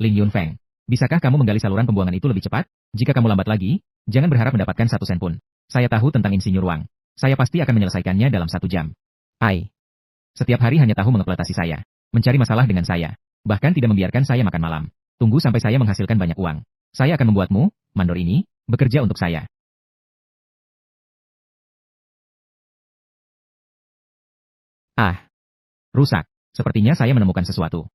Ling Yunfeng. Bisakah kamu menggali saluran pembuangan itu lebih cepat? Jika kamu lambat lagi, jangan berharap mendapatkan 1 sen pun. Saya tahu tentang Insinyur Wang. Saya pasti akan menyelesaikannya dalam 1 jam. Ai. Setiap hari hanya tahu mengeksploitasi saya. Mencari masalah dengan saya. Bahkan tidak membiarkan saya makan malam. Tunggu sampai saya menghasilkan banyak uang. Saya akan membuatmu, mandor ini, bekerja untuk saya. Ah. Rusak. Sepertinya saya menemukan sesuatu.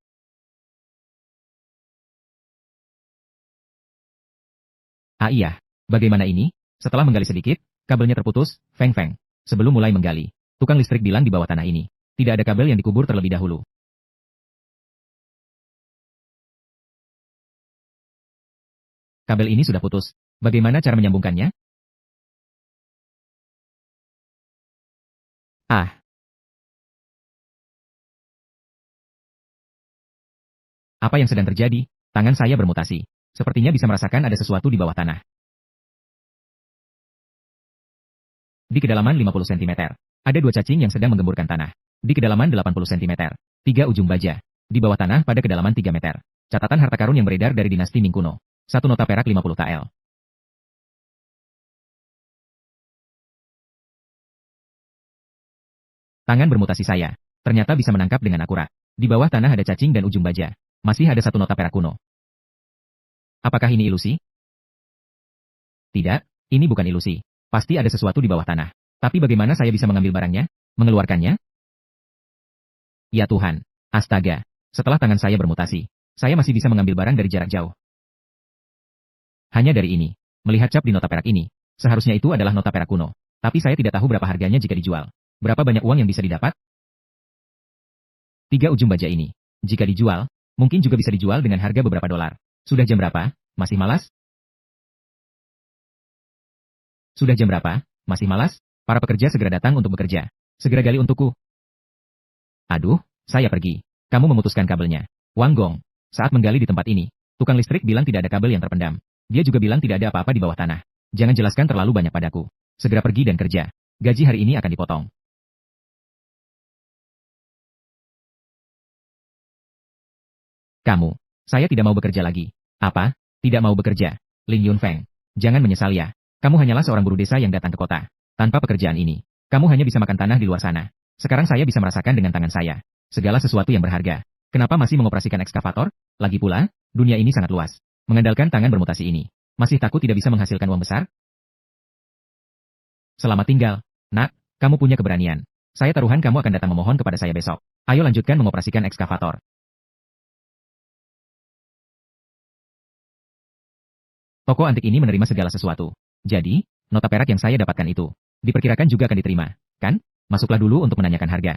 Ah iya. Bagaimana ini? Setelah menggali sedikit, kabelnya terputus, Feng Feng. Sebelum mulai menggali, tukang listrik bilang di bawah tanah ini, tidak ada kabel yang dikubur terlebih dahulu. Kabel ini sudah putus. Bagaimana cara menyambungkannya? Ah, apa yang sedang terjadi? Tangan saya bermutasi. Sepertinya bisa merasakan ada sesuatu di bawah tanah. Di kedalaman 50 cm, ada 2 cacing yang sedang menggemburkan tanah. Di kedalaman 80 cm, 3 ujung baja. Di bawah tanah pada kedalaman 3 meter. Catatan harta karun yang beredar dari dinasti Ming kuno. 1 nota perak 50 TL. Tangan bermutasi saya. Ternyata bisa menangkap dengan akurat. Di bawah tanah ada cacing dan ujung baja. Masih ada 1 nota perak kuno. Apakah ini ilusi? Tidak, ini bukan ilusi. Pasti ada sesuatu di bawah tanah. Tapi bagaimana saya bisa mengambil barangnya? Mengeluarkannya? Ya Tuhan. Astaga. Setelah tangan saya bermutasi, saya masih bisa mengambil barang dari jarak jauh. Hanya dari ini. Melihat cap di nota perak ini, seharusnya itu adalah nota perak kuno. Tapi saya tidak tahu berapa harganya jika dijual. Berapa banyak uang yang bisa didapat? 3 ujung baja ini. Jika dijual, mungkin juga bisa dijual dengan harga beberapa dolar. Sudah jam berapa? Masih malas? Sudah jam berapa? Masih malas? Para pekerja segera datang untuk bekerja. Segera gali untukku. Aduh, saya pergi. Kamu memutuskan kabelnya. Wang Gong. Saat menggali di tempat ini, tukang listrik bilang tidak ada kabel yang terpendam. Dia juga bilang tidak ada apa-apa di bawah tanah. Jangan jelaskan terlalu banyak padaku. Segera pergi dan kerja. Gaji hari ini akan dipotong. Kamu. Saya tidak mau bekerja lagi. Apa? Tidak mau bekerja. Ling Yunfeng. Jangan menyesal ya. Kamu hanyalah seorang buruh desa yang datang ke kota. Tanpa pekerjaan ini, kamu hanya bisa makan tanah di luar sana. Sekarang saya bisa merasakan dengan tangan saya. Segala sesuatu yang berharga. Kenapa masih mengoperasikan ekskavator? Lagi pula, dunia ini sangat luas. Mengandalkan tangan bermutasi ini. Masih takut tidak bisa menghasilkan uang besar? Selamat tinggal. Nak, kamu punya keberanian. Saya taruhan kamu akan datang memohon kepada saya besok. Ayo lanjutkan mengoperasikan ekskavator. Toko antik ini menerima segala sesuatu. Jadi, nota perak yang saya dapatkan itu, diperkirakan juga akan diterima, kan? Masuklah dulu untuk menanyakan harga.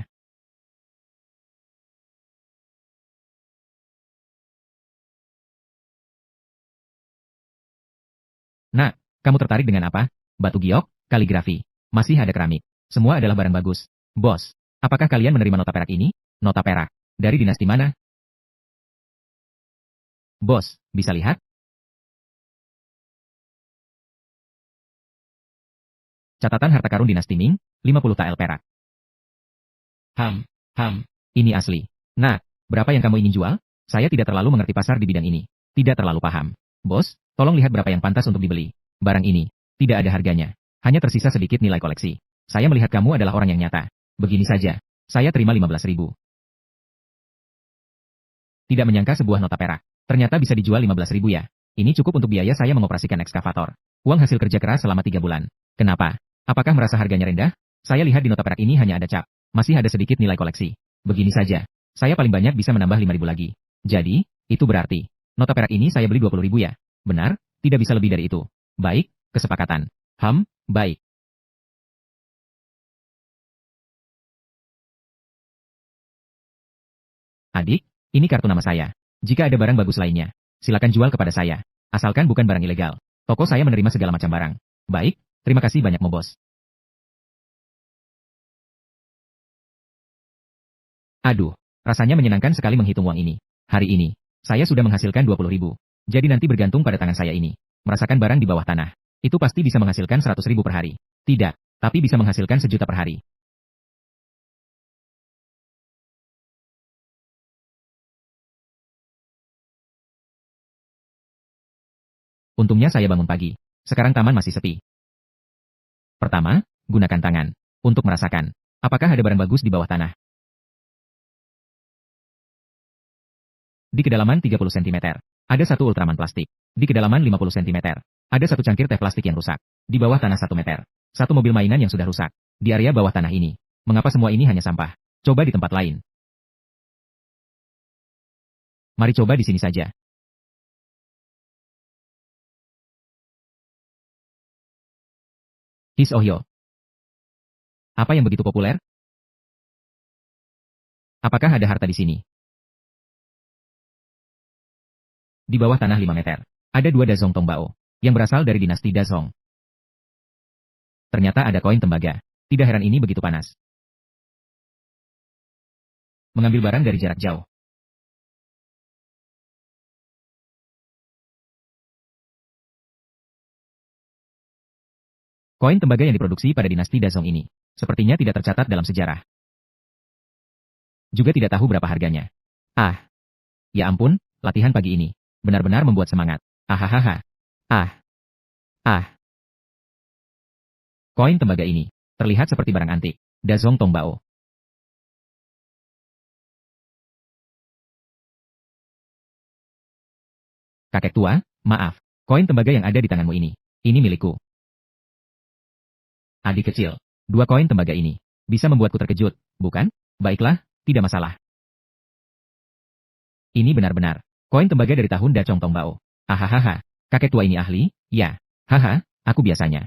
Nah, kamu tertarik dengan apa? Batu giok, kaligrafi, masih ada keramik. Semua adalah barang bagus. Bos, apakah kalian menerima nota perak ini? Nota perak. Dari dinasti mana? Bos, bisa lihat? Catatan harta karun dinasti Ming, 50 TL perak. Ham, ham, ini asli. Nah, berapa yang kamu ingin jual? Saya tidak terlalu mengerti pasar di bidang ini. Tidak terlalu paham. Bos, tolong lihat berapa yang pantas untuk dibeli. Barang ini, tidak ada harganya. Hanya tersisa sedikit nilai koleksi. Saya melihat kamu adalah orang yang nyata. Begini saja. Saya terima 15.000. Tidak menyangka sebuah nota perak. Ternyata bisa dijual 15.000 ya. Ini cukup untuk biaya saya mengoperasikan ekskavator. Uang hasil kerja keras selama 3 bulan. Kenapa? Apakah merasa harganya rendah? Saya lihat di nota perak ini hanya ada cap. Masih ada sedikit nilai koleksi. Begini saja. Saya paling banyak bisa menambah 5.000 lagi. Jadi, itu berarti, nota perak ini saya beli 20.000 ya. Benar? Tidak bisa lebih dari itu. Baik, kesepakatan. Baik. Adik, ini kartu nama saya. Jika ada barang bagus lainnya, silakan jual kepada saya. Asalkan bukan barang ilegal. Toko saya menerima segala macam barang. Baik, terima kasih banyak Mo Bos. Aduh, rasanya menyenangkan sekali menghitung uang ini. Hari ini, saya sudah menghasilkan 20.000. Jadi nanti bergantung pada tangan saya ini. Merasakan barang di bawah tanah. Itu pasti bisa menghasilkan 100.000 per hari. Tidak, tapi bisa menghasilkan 1 juta per hari. Untungnya saya bangun pagi. Sekarang taman masih sepi. Pertama, gunakan tangan untuk merasakan apakah ada barang bagus di bawah tanah. Di kedalaman 30 cm, ada satu Ultraman plastik. Di kedalaman 50 cm, ada satu cangkir teh plastik yang rusak. Di bawah tanah 1 meter, satu mobil mainan yang sudah rusak. Di area bawah tanah ini, mengapa semua ini hanya sampah? Coba di tempat lain. Mari coba di sini saja. His Ohio. Apa yang begitu populer? Apakah ada harta di sini? Di bawah tanah 5 meter, ada 2 Dazong Tongbao, yang berasal dari dinasti Dazong. Ternyata ada koin tembaga. Tidak heran ini begitu panas. Mengambil barang dari jarak jauh. Koin tembaga yang diproduksi pada dinasti Dazong ini, sepertinya tidak tercatat dalam sejarah. Juga tidak tahu berapa harganya. Ah, ya ampun, latihan pagi ini benar-benar membuat semangat. Ahahaha. Ah, ah. Koin tembaga ini terlihat seperti barang antik. Dazong Tongbao. Kakek tua, maaf. Koin tembaga yang ada di tanganmu ini milikku. Adik kecil, 2 koin tembaga ini bisa membuatku terkejut, bukan? Baiklah, tidak masalah. Ini benar-benar koin tembaga dari tahun Dacong Tongbao. Hahaha, kakek tua ini ahli? Ya. Haha, aku biasanya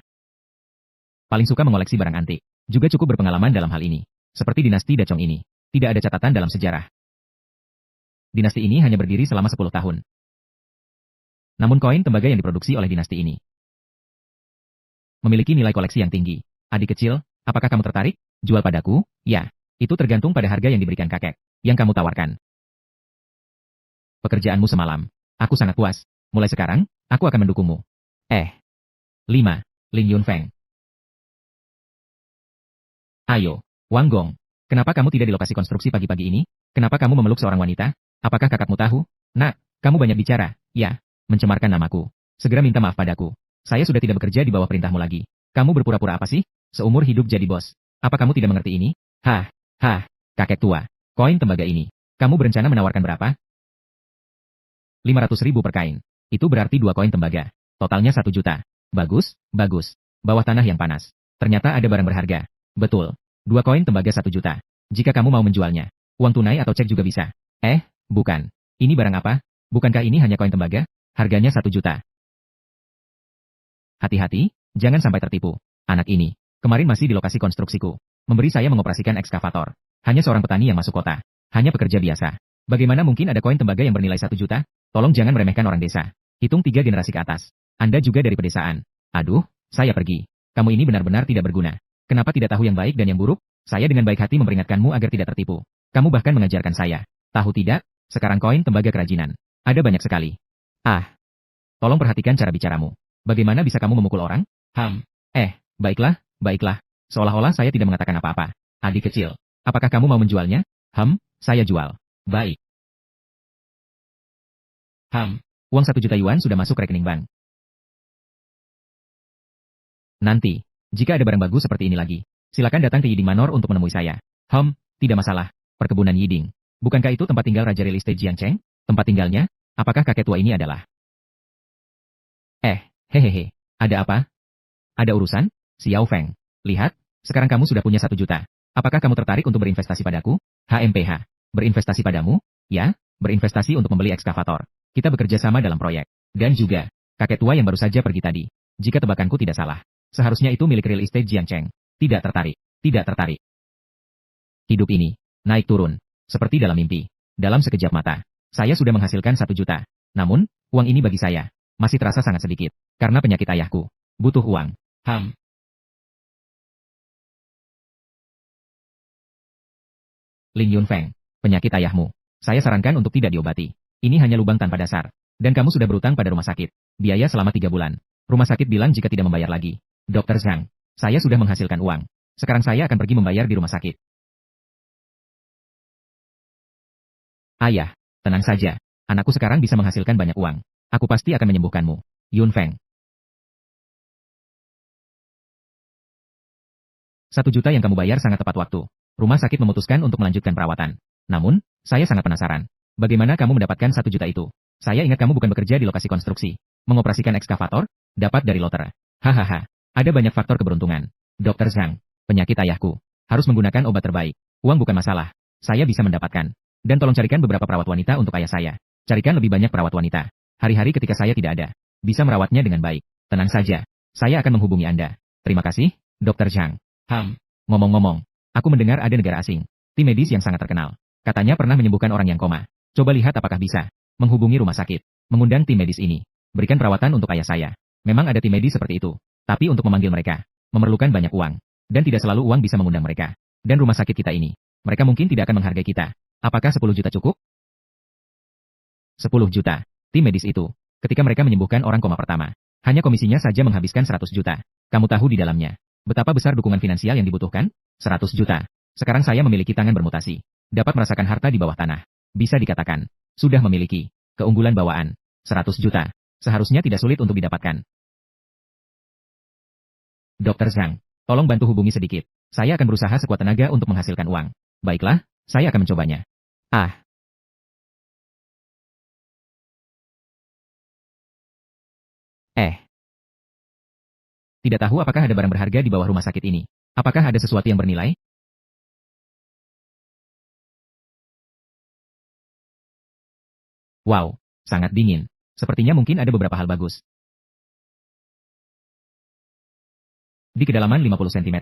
paling suka mengoleksi barang antik. Juga cukup berpengalaman dalam hal ini. Seperti dinasti Dacong ini, tidak ada catatan dalam sejarah. Dinasti ini hanya berdiri selama 10 tahun. Namun koin tembaga yang diproduksi oleh dinasti ini memiliki nilai koleksi yang tinggi. Adik kecil, apakah kamu tertarik? Jual padaku? Ya. Itu tergantung pada harga yang diberikan kakek, yang kamu tawarkan. Pekerjaanmu semalam. Aku sangat puas. Mulai sekarang, aku akan mendukungmu. 5. Ling Yunfeng. Ayo, Wang Gong. Kenapa kamu tidak di lokasi konstruksi pagi-pagi ini? Kenapa kamu memeluk seorang wanita? Apakah kakakmu tahu? Nak, kamu banyak bicara. Ya, mencemarkan namaku. Segera minta maaf padaku. Saya sudah tidak bekerja di bawah perintahmu lagi. Kamu berpura-pura apa sih? Seumur hidup jadi bos. Apa kamu tidak mengerti ini? Hah, kakek tua. Koin tembaga ini. Kamu berencana menawarkan berapa? 500.000 per kain. Itu berarti 2 koin tembaga. Totalnya 1 juta. Bagus, bagus. Bawah tanah yang panas. Ternyata ada barang berharga. Betul. 2 koin tembaga 1 juta. Jika kamu mau menjualnya, uang tunai atau cek juga bisa. Bukan. Ini barang apa? Bukankah ini hanya koin tembaga? Harganya 1 juta. Hati-hati, jangan sampai tertipu. Anak ini, kemarin masih di lokasi konstruksiku. Memberi saya mengoperasikan ekskavator. Hanya seorang petani yang masuk kota. Hanya pekerja biasa. Bagaimana mungkin ada koin tembaga yang bernilai 1 juta? Tolong jangan meremehkan orang desa. Hitung 3 generasi ke atas. Anda juga dari pedesaan. Aduh, saya pergi. Kamu ini benar-benar tidak berguna. Kenapa tidak tahu yang baik dan yang buruk? Saya dengan baik hati memperingatkanmu agar tidak tertipu. Kamu bahkan mengajarkan saya. Tahu tidak? Sekarang koin tembaga kerajinan. Ada banyak sekali. Tolong perhatikan cara bicaramu. Bagaimana bisa kamu memukul orang? Baiklah, baiklah. Seolah-olah saya tidak mengatakan apa-apa. Adik kecil, apakah kamu mau menjualnya? Saya jual. Baik. Uang 1 juta yuan sudah masuk rekening bank. Nanti, jika ada barang bagus seperti ini lagi, silakan datang ke Yiding Manor untuk menemui saya. Tidak masalah. Perkebunan Yiding. Bukankah itu tempat tinggal Raja Real Estate Jiang Cheng? Tempat tinggalnya? Apakah kakek tua ini adalah? Hehehe. Ada apa? Ada urusan? Xiao Feng. Lihat, sekarang kamu sudah punya 1 juta. Apakah kamu tertarik untuk berinvestasi padaku? HMPH. Berinvestasi padamu? Ya, berinvestasi untuk membeli ekskavator. Kita bekerja sama dalam proyek. Dan juga, kakek tua yang baru saja pergi tadi. Jika tebakanku tidak salah, seharusnya itu milik Real Estate Jiang Cheng. Tidak tertarik. Tidak tertarik. Hidup ini, naik turun. Seperti dalam mimpi. Dalam sekejap mata, saya sudah menghasilkan 1 juta. Namun, uang ini bagi saya, masih terasa sangat sedikit. Karena penyakit ayahku. Butuh uang. Ling Yunfeng, penyakit ayahmu. Saya sarankan untuk tidak diobati. Ini hanya lubang tanpa dasar. Dan kamu sudah berutang pada rumah sakit. Biaya selama 3 bulan. Rumah sakit bilang jika tidak membayar lagi. Dokter Zhang, saya sudah menghasilkan uang. Sekarang saya akan pergi membayar di rumah sakit. Ayah, tenang saja. Anakku sekarang bisa menghasilkan banyak uang. Aku pasti akan menyembuhkanmu. Yun Feng. 1 juta yang kamu bayar sangat tepat waktu. Rumah sakit memutuskan untuk melanjutkan perawatan. Namun, saya sangat penasaran. Bagaimana kamu mendapatkan 1 juta itu? Saya ingat kamu bukan bekerja di lokasi konstruksi. Mengoperasikan ekskavator? Dapat dari loter. Hahaha. Ada banyak faktor keberuntungan. Dokter Zhang, penyakit ayahku. Harus menggunakan obat terbaik. Uang bukan masalah. Saya bisa mendapatkan. Dan tolong carikan beberapa perawat wanita untuk ayah saya. Carikan lebih banyak perawat wanita. Hari-hari ketika saya tidak ada. Bisa merawatnya dengan baik. Tenang saja. Saya akan menghubungi Anda. Terima kasih, Dokter Zhang. Ngomong-ngomong. Aku mendengar ada negara asing. Tim medis yang sangat terkenal. Katanya pernah menyembuhkan orang yang koma. Coba lihat apakah bisa. Menghubungi rumah sakit. Mengundang tim medis ini. Berikan perawatan untuk ayah saya. Memang ada tim medis seperti itu. Tapi untuk memanggil mereka. Memerlukan banyak uang. Dan tidak selalu uang bisa mengundang mereka. Dan rumah sakit kita ini. Mereka mungkin tidak akan menghargai kita. Apakah 10 juta cukup? 10 juta. Tim medis itu. Ketika mereka menyembuhkan orang koma pertama. Hanya komisinya saja menghabiskan 100 juta. Kamu tahu di dalamnya. Betapa besar dukungan finansial yang dibutuhkan? 100 juta. Sekarang saya memiliki tangan bermutasi. Dapat merasakan harta di bawah tanah. Bisa dikatakan. Sudah memiliki. Keunggulan bawaan. 100 juta. Seharusnya tidak sulit untuk didapatkan. Dokter Zhang, tolong bantu hubungi sedikit. Saya akan berusaha sekuat tenaga untuk menghasilkan uang. Baiklah, saya akan mencobanya. Tidak tahu apakah ada barang berharga di bawah rumah sakit ini. Apakah ada sesuatu yang bernilai? Wow, sangat dingin. Sepertinya mungkin ada beberapa hal bagus. Di kedalaman 50 cm,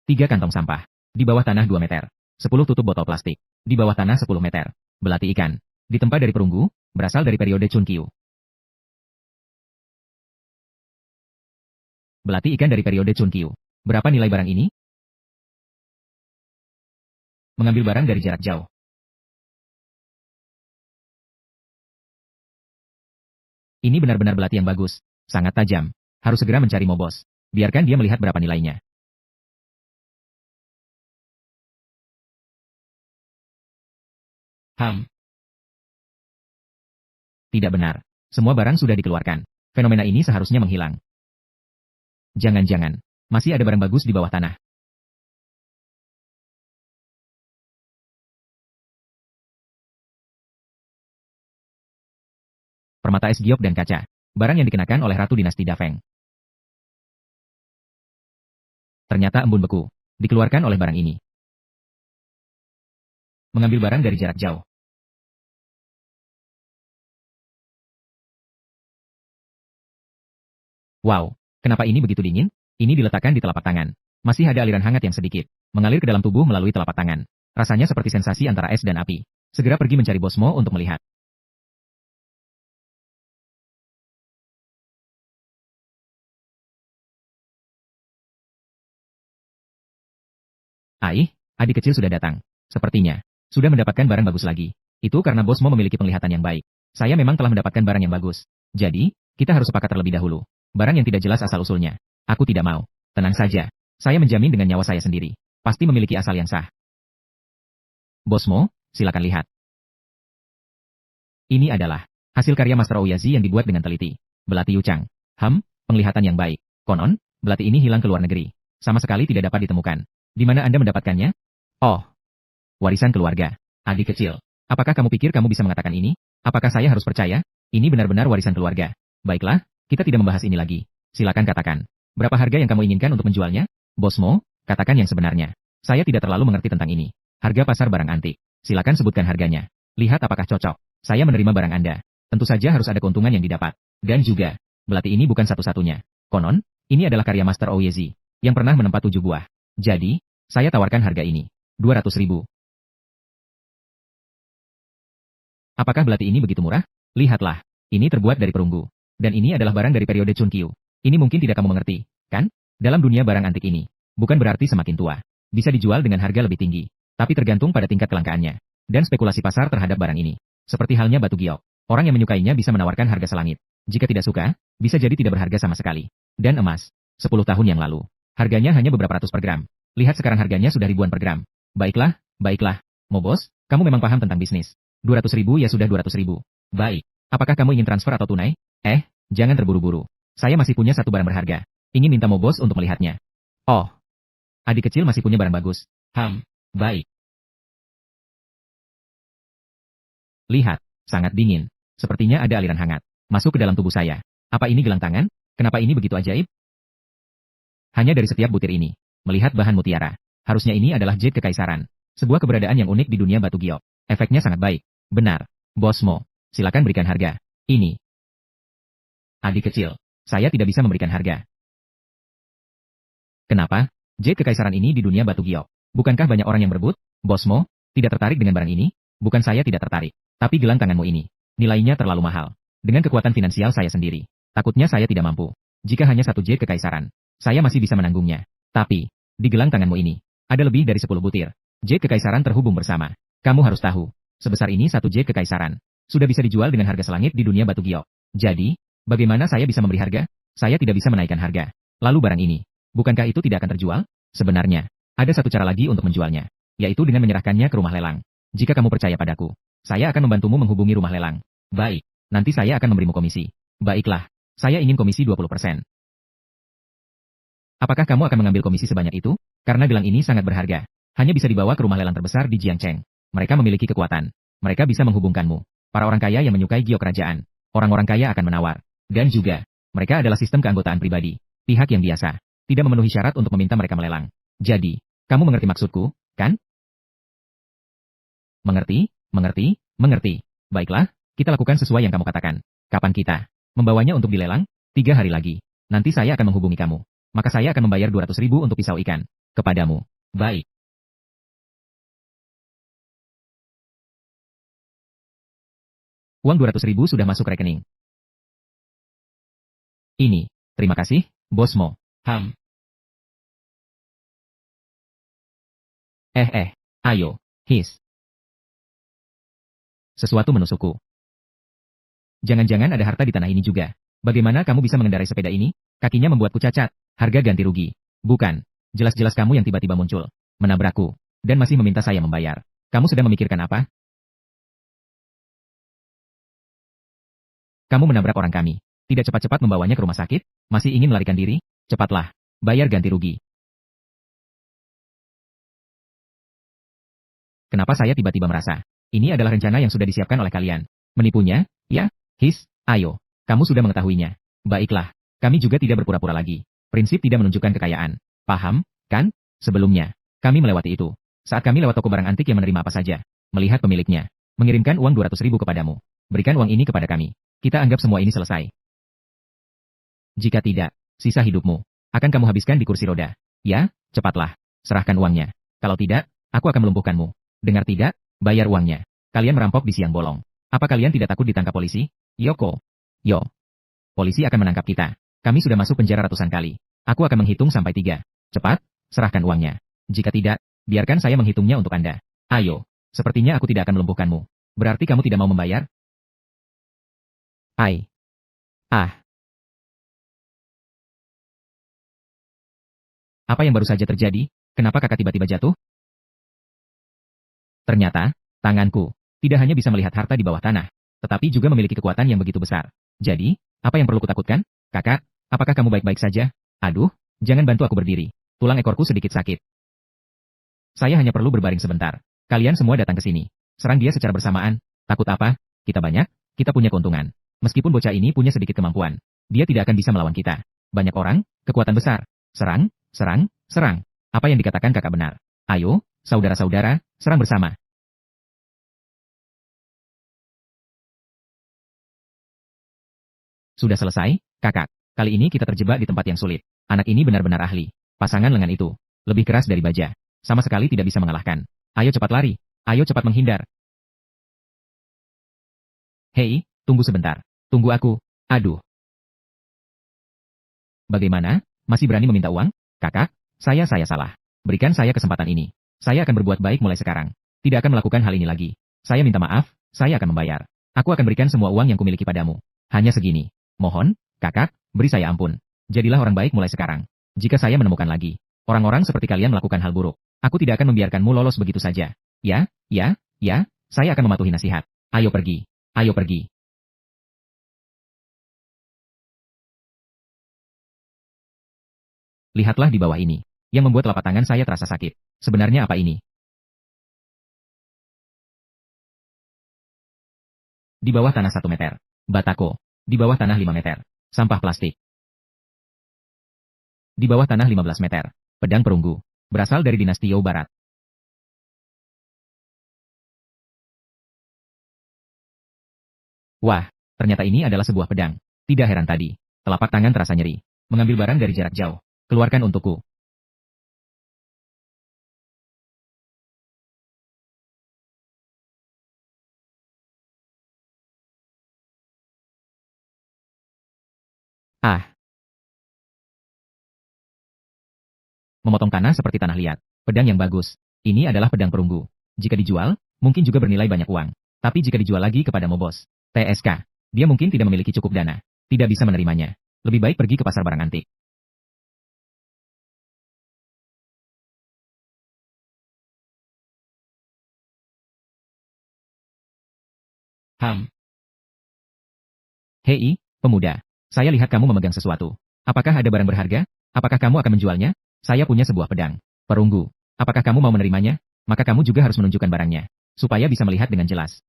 3 kantong sampah. Di bawah tanah 2 meter. 10 tutup botol plastik. Di bawah tanah 10 meter. Belati ikan. Ditempa dari perunggu, berasal dari periode Chunkyu. Belati ikan dari periode Chunkyu. Berapa nilai barang ini? Mengambil barang dari jarak jauh. Ini benar-benar belati yang bagus. Sangat tajam. Harus segera mencari Mobos. Biarkan dia melihat berapa nilainya. Tidak benar. Semua barang sudah dikeluarkan. Fenomena ini seharusnya menghilang. Jangan-jangan. Masih ada barang bagus di bawah tanah. Permata es giok dan kaca. Barang yang dikenakan oleh Ratu Dinasti Dafeng. Ternyata embun beku. Dikeluarkan oleh barang ini. Mengambil barang dari jarak jauh. Wow, kenapa ini begitu dingin? Ini diletakkan di telapak tangan. Masih ada aliran hangat yang sedikit. Mengalir ke dalam tubuh melalui telapak tangan. Rasanya seperti sensasi antara es dan api. Segera pergi mencari Bosmo untuk melihat. Adik kecil sudah datang. Sepertinya. Sudah mendapatkan barang bagus lagi. Itu karena Bosmo memiliki penglihatan yang baik. Saya memang telah mendapatkan barang yang bagus. Jadi, kita harus sepakat terlebih dahulu. Barang yang tidak jelas asal-usulnya. Aku tidak mau. Tenang saja. Saya menjamin dengan nyawa saya sendiri. Pasti memiliki asal yang sah. Bosmo, silakan lihat. Ini adalah hasil karya Master Oyazi yang dibuat dengan teliti. Belati Yuchang. Penglihatan yang baik. Konon, belati ini hilang ke luar negeri. Sama sekali tidak dapat ditemukan. Di mana Anda mendapatkannya? Oh, warisan keluarga. Adik kecil. Apakah kamu pikir kamu bisa mengatakan ini? Apakah saya harus percaya? Ini benar-benar warisan keluarga. Baiklah, kita tidak membahas ini lagi. Silakan katakan. Berapa harga yang kamu inginkan untuk menjualnya? Bosmo, katakan yang sebenarnya. Saya tidak terlalu mengerti tentang ini. Harga pasar barang antik. Silakan sebutkan harganya. Lihat apakah cocok. Saya menerima barang Anda. Tentu saja harus ada keuntungan yang didapat. Dan juga, belati ini bukan satu-satunya. Konon, ini adalah karya Master Oyazi, yang pernah menempa 7 buah. Jadi, saya tawarkan harga ini. 200.000. Apakah belati ini begitu murah? Lihatlah. Ini terbuat dari perunggu. Dan ini adalah barang dari periode Chunkyu. Ini mungkin tidak kamu mengerti, kan? Dalam dunia barang antik ini, bukan berarti semakin tua. Bisa dijual dengan harga lebih tinggi. Tapi tergantung pada tingkat kelangkaannya. Dan spekulasi pasar terhadap barang ini. Seperti halnya batu giok. Orang yang menyukainya bisa menawarkan harga selangit. Jika tidak suka, bisa jadi tidak berharga sama sekali. Dan emas. 10 tahun yang lalu. Harganya hanya beberapa ratus per gram. Lihat sekarang harganya sudah ribuan per gram. Baiklah. Mobos, kamu memang paham tentang bisnis. 200.000 ya sudah 200.000. Baik. Apakah kamu ingin transfer atau tunai? Jangan terburu-buru. Saya masih punya satu barang berharga. Ingin minta Mo Bos untuk melihatnya. Oh, adik kecil masih punya barang bagus. Baik. Lihat, sangat dingin. Sepertinya ada aliran hangat. Masuk ke dalam tubuh saya. Apa ini gelang tangan? Kenapa ini begitu ajaib? Hanya dari setiap butir ini. Melihat bahan mutiara. Harusnya ini adalah jade kekaisaran. Sebuah keberadaan yang unik di dunia batu giok. Efeknya sangat baik. Benar. Bos Mo. Silakan berikan harga. Ini. Adik kecil. Saya tidak bisa memberikan harga. Kenapa? Jade kekaisaran ini di dunia batu giok. Bukankah banyak orang yang berebut? Bos Mo, tidak tertarik dengan barang ini? Bukan saya tidak tertarik. Tapi gelang tanganmu ini. Nilainya terlalu mahal. Dengan kekuatan finansial saya sendiri. Takutnya saya tidak mampu. Jika hanya satu jade kekaisaran, saya masih bisa menanggungnya. Tapi, di gelang tanganmu ini, ada lebih dari 10 butir. Jade kekaisaran terhubung bersama. Kamu harus tahu, sebesar ini satu jade kekaisaran. Sudah bisa dijual dengan harga selangit di dunia batu giok. Jadi, bagaimana saya bisa memberi harga? Saya tidak bisa menaikkan harga. Lalu barang ini, bukankah itu tidak akan terjual? Sebenarnya, ada satu cara lagi untuk menjualnya, yaitu dengan menyerahkannya ke rumah lelang. Jika kamu percaya padaku, saya akan membantumu menghubungi rumah lelang. Baik, nanti saya akan memberimu komisi. Baiklah, saya ingin komisi 20%. Apakah kamu akan mengambil komisi sebanyak itu? Karena gelang ini sangat berharga. Hanya bisa dibawa ke rumah lelang terbesar di Jiangcheng. Mereka memiliki kekuatan. Mereka bisa menghubungkanmu. Para orang kaya yang menyukai giok kerajaan. Orang-orang kaya akan menawar. Dan juga, mereka adalah sistem keanggotaan pribadi. Pihak yang biasa. Tidak memenuhi syarat untuk meminta mereka melelang. Jadi, kamu mengerti maksudku, kan? Mengerti? Baiklah, kita lakukan sesuai yang kamu katakan. Kapan kita membawanya untuk dilelang? 3 hari lagi. Nanti saya akan menghubungi kamu. Maka saya akan membayar 200.000 untuk pisau ikan. Kepadamu. Baik. Uang 200.000 sudah masuk rekening. Ini. Terima kasih, Bos Mo. Ayo. His. Sesuatu menusukku. Jangan-jangan ada harta di tanah ini juga. Bagaimana kamu bisa mengendarai sepeda ini? Kakinya membuatku cacat. Harga ganti rugi. Bukan. Jelas-jelas kamu yang tiba-tiba muncul. Menabrakku. Dan masih meminta saya membayar. Kamu sedang memikirkan apa? Kamu menabrak orang kami. Tidak cepat-cepat membawanya ke rumah sakit? Masih ingin melarikan diri? Cepatlah. Bayar ganti rugi. Kenapa saya tiba-tiba merasa? Ini adalah rencana yang sudah disiapkan oleh kalian. Menipunya? Ya? His, ayo. Kamu sudah mengetahuinya. Baiklah. Kami juga tidak berpura-pura lagi. Prinsip tidak menunjukkan kekayaan. Paham, kan? Sebelumnya, kami melewati itu. Saat kami lewat toko barang antik yang menerima apa saja. Melihat pemiliknya. Mengirimkan uang 200.000 kepadamu. Berikan uang ini kepada kami. Kita anggap semua ini selesai. Jika tidak, sisa hidupmu akan kamu habiskan di kursi roda. Ya, cepatlah. Serahkan uangnya. Kalau tidak, aku akan melumpuhkanmu. Dengar tidak? Bayar uangnya. Kalian merampok di siang bolong. Apa kalian tidak takut ditangkap polisi? Yoko. Yo. Polisi akan menangkap kita. Kami sudah masuk penjara ratusan kali. Aku akan menghitung sampai 3. Cepat, serahkan uangnya. Jika tidak, biarkan saya menghitungnya untuk Anda. Ayo. Sepertinya aku tidak akan melumpuhkanmu. Berarti kamu tidak mau membayar? Apa yang baru saja terjadi? Kenapa kakak tiba-tiba jatuh? Ternyata, tanganku tidak hanya bisa melihat harta di bawah tanah, tetapi juga memiliki kekuatan yang begitu besar. Jadi, apa yang perlu kutakutkan? Kakak, apakah kamu baik-baik saja? Aduh, jangan bantu aku berdiri. Tulang ekorku sedikit sakit. Saya hanya perlu berbaring sebentar. Kalian semua datang ke sini. Serang dia secara bersamaan. Takut apa? Kita banyak, kita punya keuntungan. Meskipun bocah ini punya sedikit kemampuan, dia tidak akan bisa melawan kita. Banyak orang, kekuatan besar. Serang, serang. Apa yang dikatakan kakak benar. Ayo, saudara-saudara, serang bersama. Sudah selesai, kakak. Kali ini kita terjebak di tempat yang sulit. Anak ini benar-benar ahli. Pasangan lengan itu, lebih keras dari baja. Sama sekali tidak bisa mengalahkan. Ayo cepat lari. Ayo cepat menghindar. Hei, tunggu sebentar. Tunggu aku. Aduh. Bagaimana? Masih berani meminta uang? Kakak, saya salah. Berikan saya kesempatan ini. Saya akan berbuat baik mulai sekarang. Tidak akan melakukan hal ini lagi. Saya minta maaf, saya akan membayar. Aku akan berikan semua uang yang kumiliki padamu. Hanya segini. Mohon, kakak, beri saya ampun. Jadilah orang baik mulai sekarang. Jika saya menemukan lagi orang-orang seperti kalian melakukan hal buruk, aku tidak akan membiarkanmu lolos begitu saja. Ya, saya akan mematuhi nasihat. Ayo pergi. Lihatlah di bawah ini. Yang membuat telapak tangan saya terasa sakit. Sebenarnya apa ini? Di bawah tanah 1 meter. Batako. Di bawah tanah 5 meter. Sampah plastik. Di bawah tanah 15 meter. Pedang perunggu. Berasal dari dinasti Yao Barat. Wah, ternyata ini adalah sebuah pedang. Tidak heran tadi. Telapak tangan terasa nyeri. Mengambil barang dari jarak jauh. Keluarkan untukku. Ah, memotong tanah seperti tanah liat. Pedang yang bagus. Ini adalah pedang perunggu. Jika dijual, mungkin juga bernilai banyak uang. Tapi jika dijual lagi kepada Mobos, TSK, dia mungkin tidak memiliki cukup dana. Tidak bisa menerimanya. Lebih baik pergi ke pasar barang antik. Ham. Hei, pemuda. Saya lihat kamu memegang sesuatu. Apakah ada barang berharga? Apakah kamu akan menjualnya? Saya punya sebuah pedang. Perunggu. Apakah kamu mau menerimanya? Maka kamu juga harus menunjukkan barangnya. Supaya bisa melihat dengan jelas.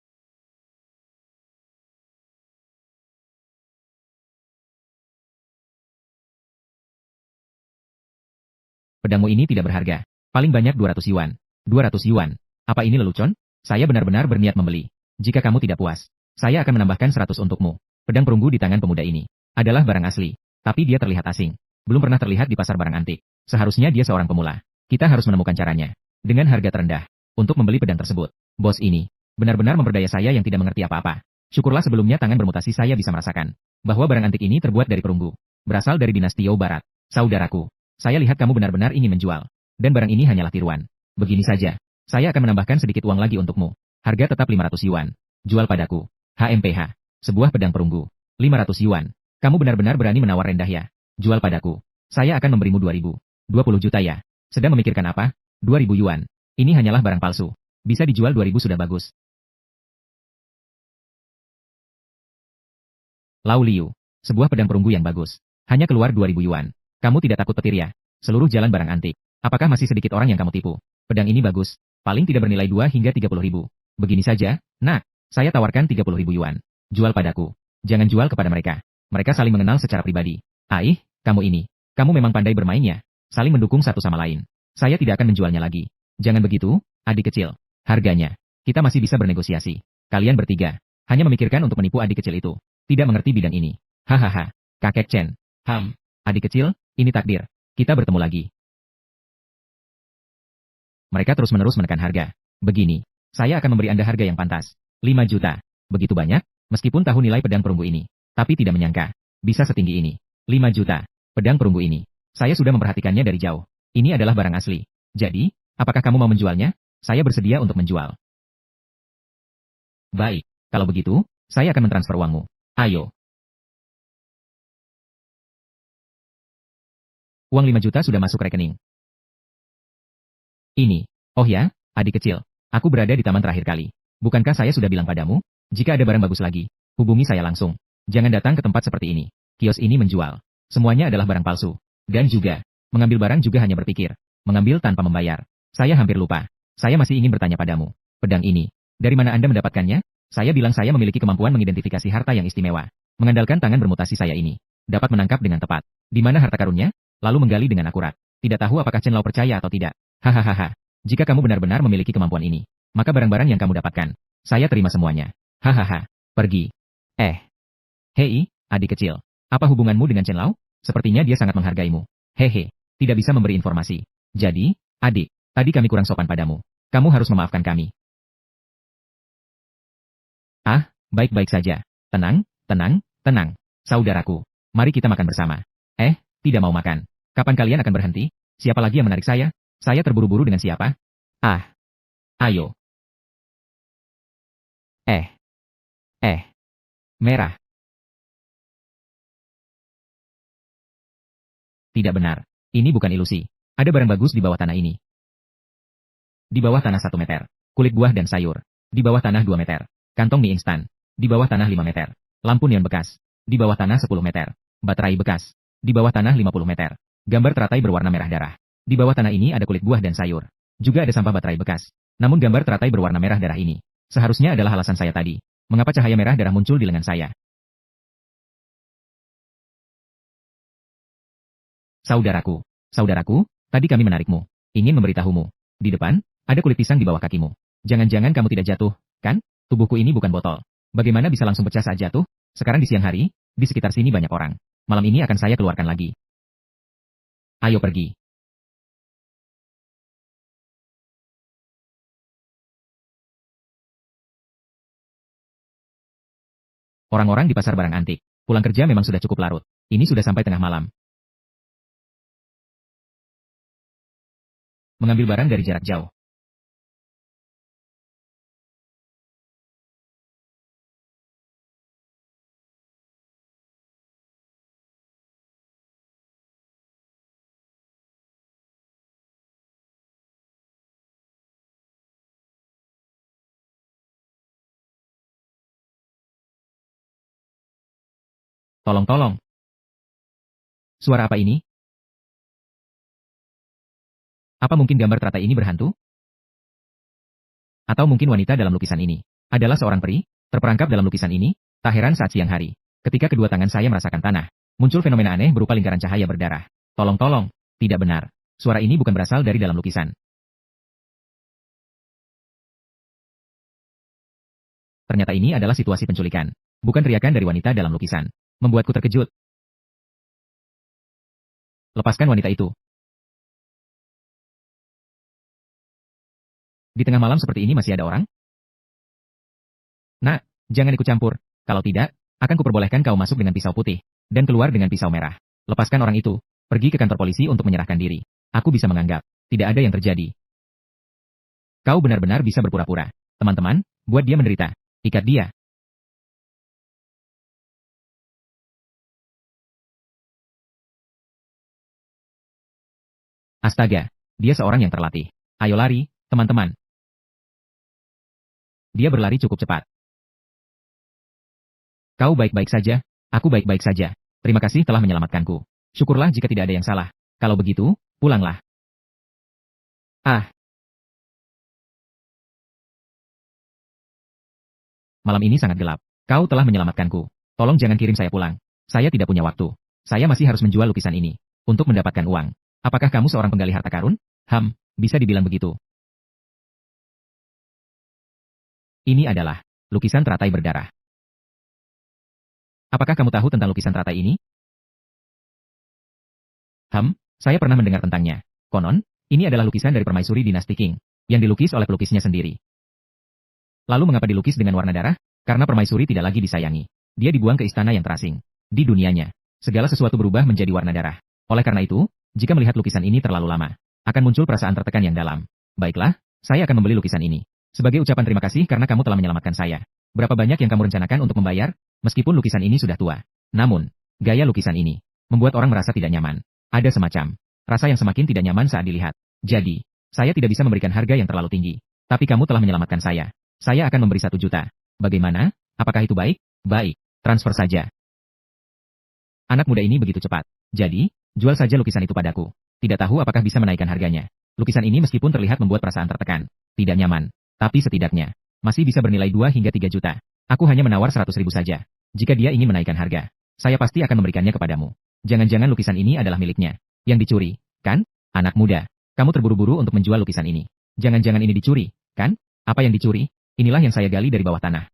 Pedangmu ini tidak berharga. Paling banyak 200 yuan. 200 yuan. Apa ini lelucon? Saya benar-benar berniat membeli. Jika kamu tidak puas, saya akan menambahkan 100 untukmu. Pedang perunggu di tangan pemuda ini adalah barang asli. Tapi dia terlihat asing. Belum pernah terlihat di pasar barang antik. Seharusnya dia seorang pemula. Kita harus menemukan caranya. Dengan harga terendah. Untuk membeli pedang tersebut. Bos ini benar-benar memperdaya saya yang tidak mengerti apa-apa. Syukurlah sebelumnya tangan bermutasi saya bisa merasakan bahwa barang antik ini terbuat dari perunggu. Berasal dari dinasti Yao Barat. Saudaraku, saya lihat kamu benar-benar ingin menjual. Dan barang ini hanyalah tiruan. Begini saja. Saya akan menambahkan sedikit uang lagi untukmu. Harga tetap 500 yuan. Jual padaku. HMPH. Sebuah pedang perunggu. 500 yuan. Kamu benar-benar berani menawar rendah ya. Jual padaku. Saya akan memberimu 2000. 20 juta ya. Sedang memikirkan apa? 2000 yuan. Ini hanyalah barang palsu. Bisa dijual 2000 sudah bagus. Lau Liu. Sebuah pedang perunggu yang bagus. Hanya keluar 2000 yuan. Kamu tidak takut petir ya? Seluruh jalan barang antik. Apakah masih sedikit orang yang kamu tipu? Pedang ini bagus. Paling tidak bernilai 2 hingga 30 ribu. Begini saja, nak. Saya tawarkan 30 ribu yuan. Jual padaku. Jangan jual kepada mereka. Mereka saling mengenal secara pribadi. Aih, kamu ini. Kamu memang pandai bermainnya. Saling mendukung satu sama lain. Saya tidak akan menjualnya lagi. Jangan begitu, adik kecil. Harganya. Kita masih bisa bernegosiasi. Kalian bertiga. Hanya memikirkan untuk menipu adik kecil itu. Tidak mengerti bidang ini. Hahaha. Kakek Chen. Adik kecil, ini takdir. Kita bertemu lagi. Mereka terus-menerus menekan harga. Begini. Saya akan memberi Anda harga yang pantas. 5 juta. Begitu banyak, meskipun tahu nilai pedang perunggu ini. Tapi tidak menyangka. Bisa setinggi ini. 5 juta. Pedang perunggu ini. Saya sudah memperhatikannya dari jauh. Ini adalah barang asli. Jadi, apakah kamu mau menjualnya? Saya bersedia untuk menjual. Baik. Kalau begitu, saya akan mentransfer uangmu. Ayo. Uang 5 juta sudah masuk rekening. Ini. Oh ya, adik kecil. Aku berada di taman terakhir kali. Bukankah saya sudah bilang padamu? Jika ada barang bagus lagi, hubungi saya langsung. Jangan datang ke tempat seperti ini. Kios ini menjual. Semuanya adalah barang palsu. Dan juga, mengambil barang juga hanya berpikir. Mengambil tanpa membayar. Saya hampir lupa. Saya masih ingin bertanya padamu. Pedang ini. Dari mana Anda mendapatkannya? Saya bilang saya memiliki kemampuan mengidentifikasi harta yang istimewa. Mengandalkan tangan bermutasi saya ini. Dapat menangkap dengan tepat. Di mana harta karunnya? Lalu menggali dengan akurat. Tidak tahu apakah Chen Lao percaya atau tidak. Hahaha. Jika kamu benar-benar memiliki kemampuan ini, maka barang-barang yang kamu dapatkan, saya terima semuanya. Hahaha. Pergi. Hei, adik kecil. Apa hubunganmu dengan Chen Lao? Sepertinya dia sangat menghargaimu. Hehe. Tidak bisa memberi informasi. Jadi, adik, tadi kami kurang sopan padamu. Kamu harus memaafkan kami. Ah, baik-baik saja. Tenang, tenang, tenang. Saudaraku. Mari kita makan bersama. Tidak mau makan. Kapan kalian akan berhenti? Siapa lagi yang menarik saya? Saya terburu-buru dengan siapa? Ah. Ayo. Merah. Tidak benar. Ini bukan ilusi. Ada barang bagus di bawah tanah ini. Di bawah tanah 1 meter. Kulit buah dan sayur. Di bawah tanah 2 meter. Kantong mie instan. Di bawah tanah 5 meter. Lampu neon bekas. Di bawah tanah 10 meter. Baterai bekas. Di bawah tanah 50 meter. Gambar teratai berwarna merah darah. Di bawah tanah ini ada kulit buah dan sayur. Juga ada sampah baterai bekas. Namun gambar teratai berwarna merah darah ini seharusnya adalah alasan saya tadi. Mengapa cahaya merah darah muncul di lengan saya? Saudaraku, saudaraku, tadi kami menarikmu. Ingin memberitahumu. Di depan, ada kulit pisang di bawah kakimu. Jangan-jangan kamu tidak jatuh, kan? Tubuhku ini bukan botol. Bagaimana bisa langsung pecah saat jatuh? Sekarang di siang hari, di sekitar sini banyak orang. Malam ini akan saya keluarkan lagi. Ayo pergi. Orang-orang di pasar barang antik. Pulang kerja memang sudah cukup larut. Ini sudah sampai tengah malam. Mengambil barang dari jarak jauh. Tolong-tolong. Suara apa ini? Apa mungkin gambar teratai ini berhantu? Atau mungkin wanita dalam lukisan ini adalah seorang peri, terperangkap dalam lukisan ini? Tak heran saat siang hari, ketika kedua tangan saya merasakan tanah, muncul fenomena aneh berupa lingkaran cahaya berdarah. Tolong-tolong, tidak benar. Suara ini bukan berasal dari dalam lukisan. Ternyata ini adalah situasi penculikan, bukan teriakan dari wanita dalam lukisan. Membuatku terkejut. Lepaskan wanita itu. Di tengah malam seperti ini masih ada orang? Nak, jangan ikut campur. Kalau tidak, akan kuperbolehkan kau masuk dengan pisau putih, dan keluar dengan pisau merah. Lepaskan orang itu. Pergi ke kantor polisi untuk menyerahkan diri. Aku bisa menganggap tidak ada yang terjadi. Kau benar-benar bisa berpura-pura. Teman-teman, buat dia menderita. Ikat dia. Astaga, dia seorang yang terlatih. Ayo lari, teman-teman. Dia berlari cukup cepat. Kau baik-baik saja, aku baik-baik saja. Terima kasih telah menyelamatkanku. Syukurlah jika tidak ada yang salah. Kalau begitu, pulanglah. Ah, malam ini sangat gelap. Kau telah menyelamatkanku. Tolong jangan kirim saya pulang. Saya tidak punya waktu. Saya masih harus menjual lukisan ini untuk mendapatkan uang. Apakah kamu seorang penggali harta karun? Bisa dibilang begitu. Ini adalah lukisan teratai berdarah. Apakah kamu tahu tentang lukisan teratai ini? Saya pernah mendengar tentangnya. Konon, ini adalah lukisan dari permaisuri dinasti Qing, yang dilukis oleh pelukisnya sendiri. Lalu mengapa dilukis dengan warna darah? Karena permaisuri tidak lagi disayangi. Dia dibuang ke istana yang terasing. Di dunianya, segala sesuatu berubah menjadi warna darah. Oleh karena itu, jika melihat lukisan ini terlalu lama, akan muncul perasaan tertekan yang dalam. Baiklah, saya akan membeli lukisan ini. Sebagai ucapan terima kasih karena kamu telah menyelamatkan saya. Berapa banyak yang kamu rencanakan untuk membayar? Meskipun lukisan ini sudah tua. Namun, gaya lukisan ini membuat orang merasa tidak nyaman. Ada semacam rasa yang semakin tidak nyaman saat dilihat. Jadi, saya tidak bisa memberikan harga yang terlalu tinggi. Tapi kamu telah menyelamatkan saya. Saya akan memberi 1 juta. Bagaimana? Apakah itu baik? Baik, transfer saja. Anak muda ini begitu cepat. Jadi, jual saja lukisan itu padaku. Tidak tahu apakah bisa menaikkan harganya. Lukisan ini meskipun terlihat membuat perasaan tertekan, tidak nyaman, tapi setidaknya masih bisa bernilai 2 hingga 3 juta. Aku hanya menawar 100.000 saja. Jika dia ingin menaikkan harga, saya pasti akan memberikannya kepadamu. Jangan-jangan lukisan ini adalah miliknya. Yang dicuri, kan? Anak muda, kamu terburu-buru untuk menjual lukisan ini. Jangan-jangan ini dicuri, kan? Apa yang dicuri? Inilah yang saya gali dari bawah tanah.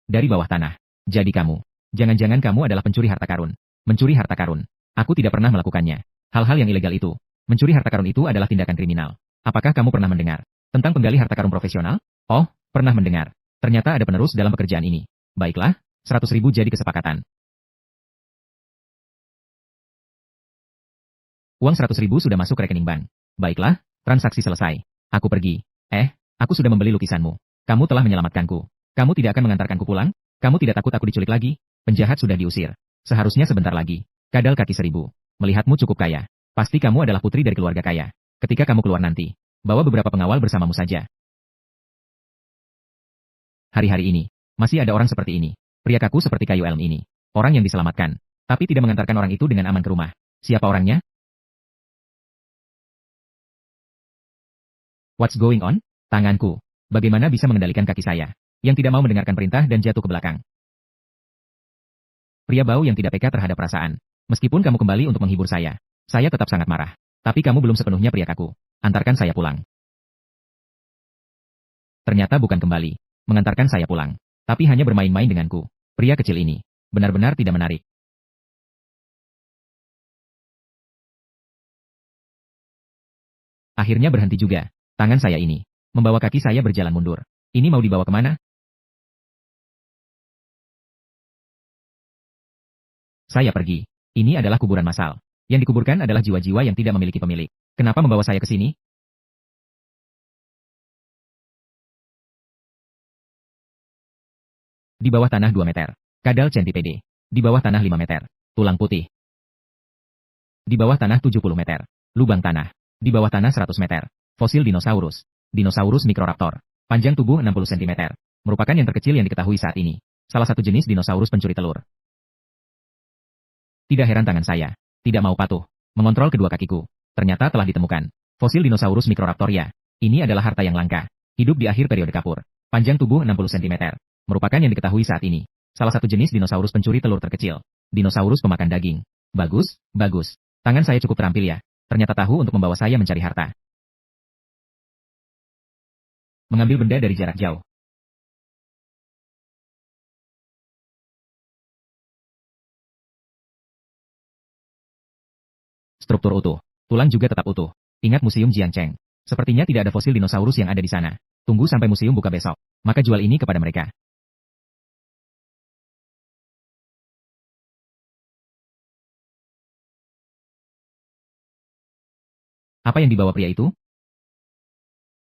Dari bawah tanah. Jadi kamu. Jangan-jangan kamu adalah pencuri harta karun. Mencuri harta karun. Aku tidak pernah melakukannya. Hal-hal yang ilegal itu. Mencuri harta karun itu adalah tindakan kriminal. Apakah kamu pernah mendengar tentang penggali harta karun profesional? Oh, pernah mendengar. Ternyata ada penerus dalam pekerjaan ini. Baiklah, 100.000 jadi kesepakatan. Uang 100.000 sudah masuk ke rekening bank. Baiklah, transaksi selesai. Aku pergi. Aku sudah membeli lukisanmu. Kamu telah menyelamatkanku. Kamu tidak akan mengantarkanku pulang? Kamu tidak takut aku diculik lagi? Penjahat sudah diusir. Seharusnya sebentar lagi. Kadal kaki 1000. Melihatmu cukup kaya. Pasti kamu adalah putri dari keluarga kaya. Ketika kamu keluar nanti, bawa beberapa pengawal bersamamu saja. Hari-hari ini, masih ada orang seperti ini. Pria kaku seperti kayu elm ini. Orang yang diselamatkan. tapi tidak mengantarkan orang itu dengan aman ke rumah. Siapa orangnya? What's going on? Tanganku. Bagaimana bisa mengendalikan kaki saya? Yang tidak mau mendengarkan perintah dan jatuh ke belakang. Pria bau yang tidak peka terhadap perasaan. Meskipun kamu kembali untuk menghibur saya tetap sangat marah. Tapi kamu belum sepenuhnya pria kaku. Antarkan saya pulang. Ternyata bukan kembali mengantarkan saya pulang, tapi hanya bermain-main denganku. Pria kecil ini benar-benar tidak menarik. Akhirnya berhenti juga. Tangan saya ini membawa kaki saya berjalan mundur. Ini mau dibawa kemana? Saya pergi. Ini adalah kuburan massal. Yang dikuburkan adalah jiwa-jiwa yang tidak memiliki pemilik. Kenapa membawa saya ke sini? Di bawah tanah 2 meter. Kadal centipede. Di bawah tanah 5 meter. Tulang putih. Di bawah tanah 70 meter. Lubang tanah. Di bawah tanah 100 meter. Fosil dinosaurus. Dinosaurus Microraptor. Panjang tubuh 60 cm. Merupakan yang terkecil yang diketahui saat ini. Salah satu jenis dinosaurus pencuri telur. Tidak heran tangan saya tidak mau patuh mengontrol kedua kakiku. Ternyata telah ditemukan. Fosil dinosaurus Microraptoria. Ini adalah harta yang langka. Hidup di akhir periode kapur. Panjang tubuh 60 cm. Merupakan yang diketahui saat ini. Salah satu jenis dinosaurus pencuri telur terkecil. Dinosaurus pemakan daging. Bagus, bagus. Tangan saya cukup terampil ya. Ternyata tahu untuk membawa saya mencari harta. Mengambil benda dari jarak jauh. Struktur utuh. Tulang juga tetap utuh. Ingat Museum Jiangcheng. Sepertinya tidak ada fosil dinosaurus yang ada di sana. Tunggu sampai museum buka besok. Maka jual ini kepada mereka. Apa yang dibawa pria itu?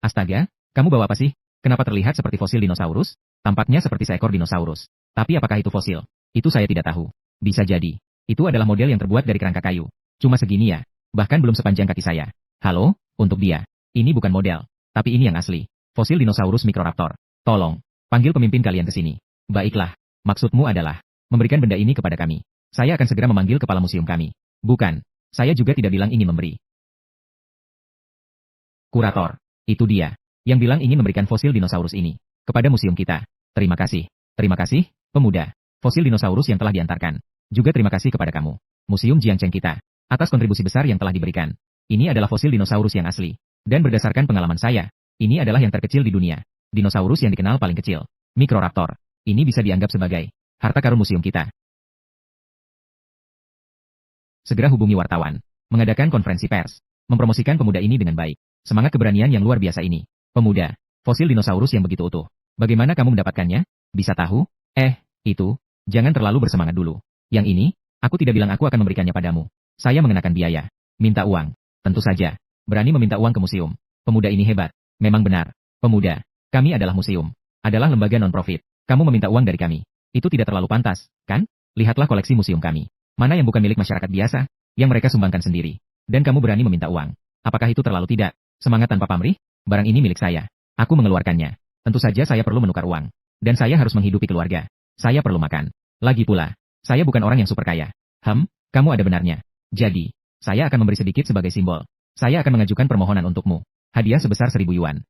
Astaga, kamu bawa apa sih? Kenapa terlihat seperti fosil dinosaurus? Tampaknya seperti seekor dinosaurus. Tapi apakah itu fosil? Itu saya tidak tahu. Bisa jadi. Itu adalah model yang terbuat dari kerangka kayu. Cuma segini ya. Bahkan belum sepanjang kaki saya. Halo, untuk dia. Ini bukan model. Tapi ini yang asli. Fosil dinosaurus Microraptor. Tolong, panggil pemimpin kalian ke sini. Baiklah. Maksudmu adalah memberikan benda ini kepada kami. Saya akan segera memanggil kepala museum kami. Bukan. Saya juga tidak bilang ingin memberi. Kurator. Itu dia. Yang bilang ingin memberikan fosil dinosaurus ini kepada museum kita. Terima kasih. Terima kasih, pemuda. Fosil dinosaurus yang telah diantarkan. Juga terima kasih kepada kamu, Museum Jiangcheng kita, atas kontribusi besar yang telah diberikan. Ini adalah fosil dinosaurus yang asli. Dan berdasarkan pengalaman saya, ini adalah yang terkecil di dunia. Dinosaurus yang dikenal paling kecil. Microraptor. Ini bisa dianggap sebagai harta karun museum kita. Segera hubungi wartawan. Mengadakan konferensi pers. Mempromosikan pemuda ini dengan baik. Semangat keberanian yang luar biasa ini. Pemuda, fosil dinosaurus yang begitu utuh. Bagaimana kamu mendapatkannya? Bisa tahu? Itu, jangan terlalu bersemangat dulu. Yang ini, aku tidak bilang aku akan memberikannya padamu. Saya mengenakan biaya. Minta uang. Tentu saja. Berani meminta uang ke museum. Pemuda ini hebat. Memang benar. Pemuda, kami adalah museum. Adalah lembaga non-profit. Kamu meminta uang dari kami. Itu tidak terlalu pantas, kan? Lihatlah koleksi museum kami. Mana yang bukan milik masyarakat biasa, yang mereka sumbangkan sendiri. Dan kamu berani meminta uang. Apakah itu terlalu tidak? Semangat tanpa pamrih? Barang ini milik saya. Aku mengeluarkannya. Tentu saja saya perlu menukar uang. Dan saya harus menghidupi keluarga. Saya perlu makan. Lagi pula, saya bukan orang yang super kaya. Kamu ada benarnya. Jadi, saya akan memberi sedikit sebagai simbol. Saya akan mengajukan permohonan untukmu. Hadiah sebesar 1000 yuan.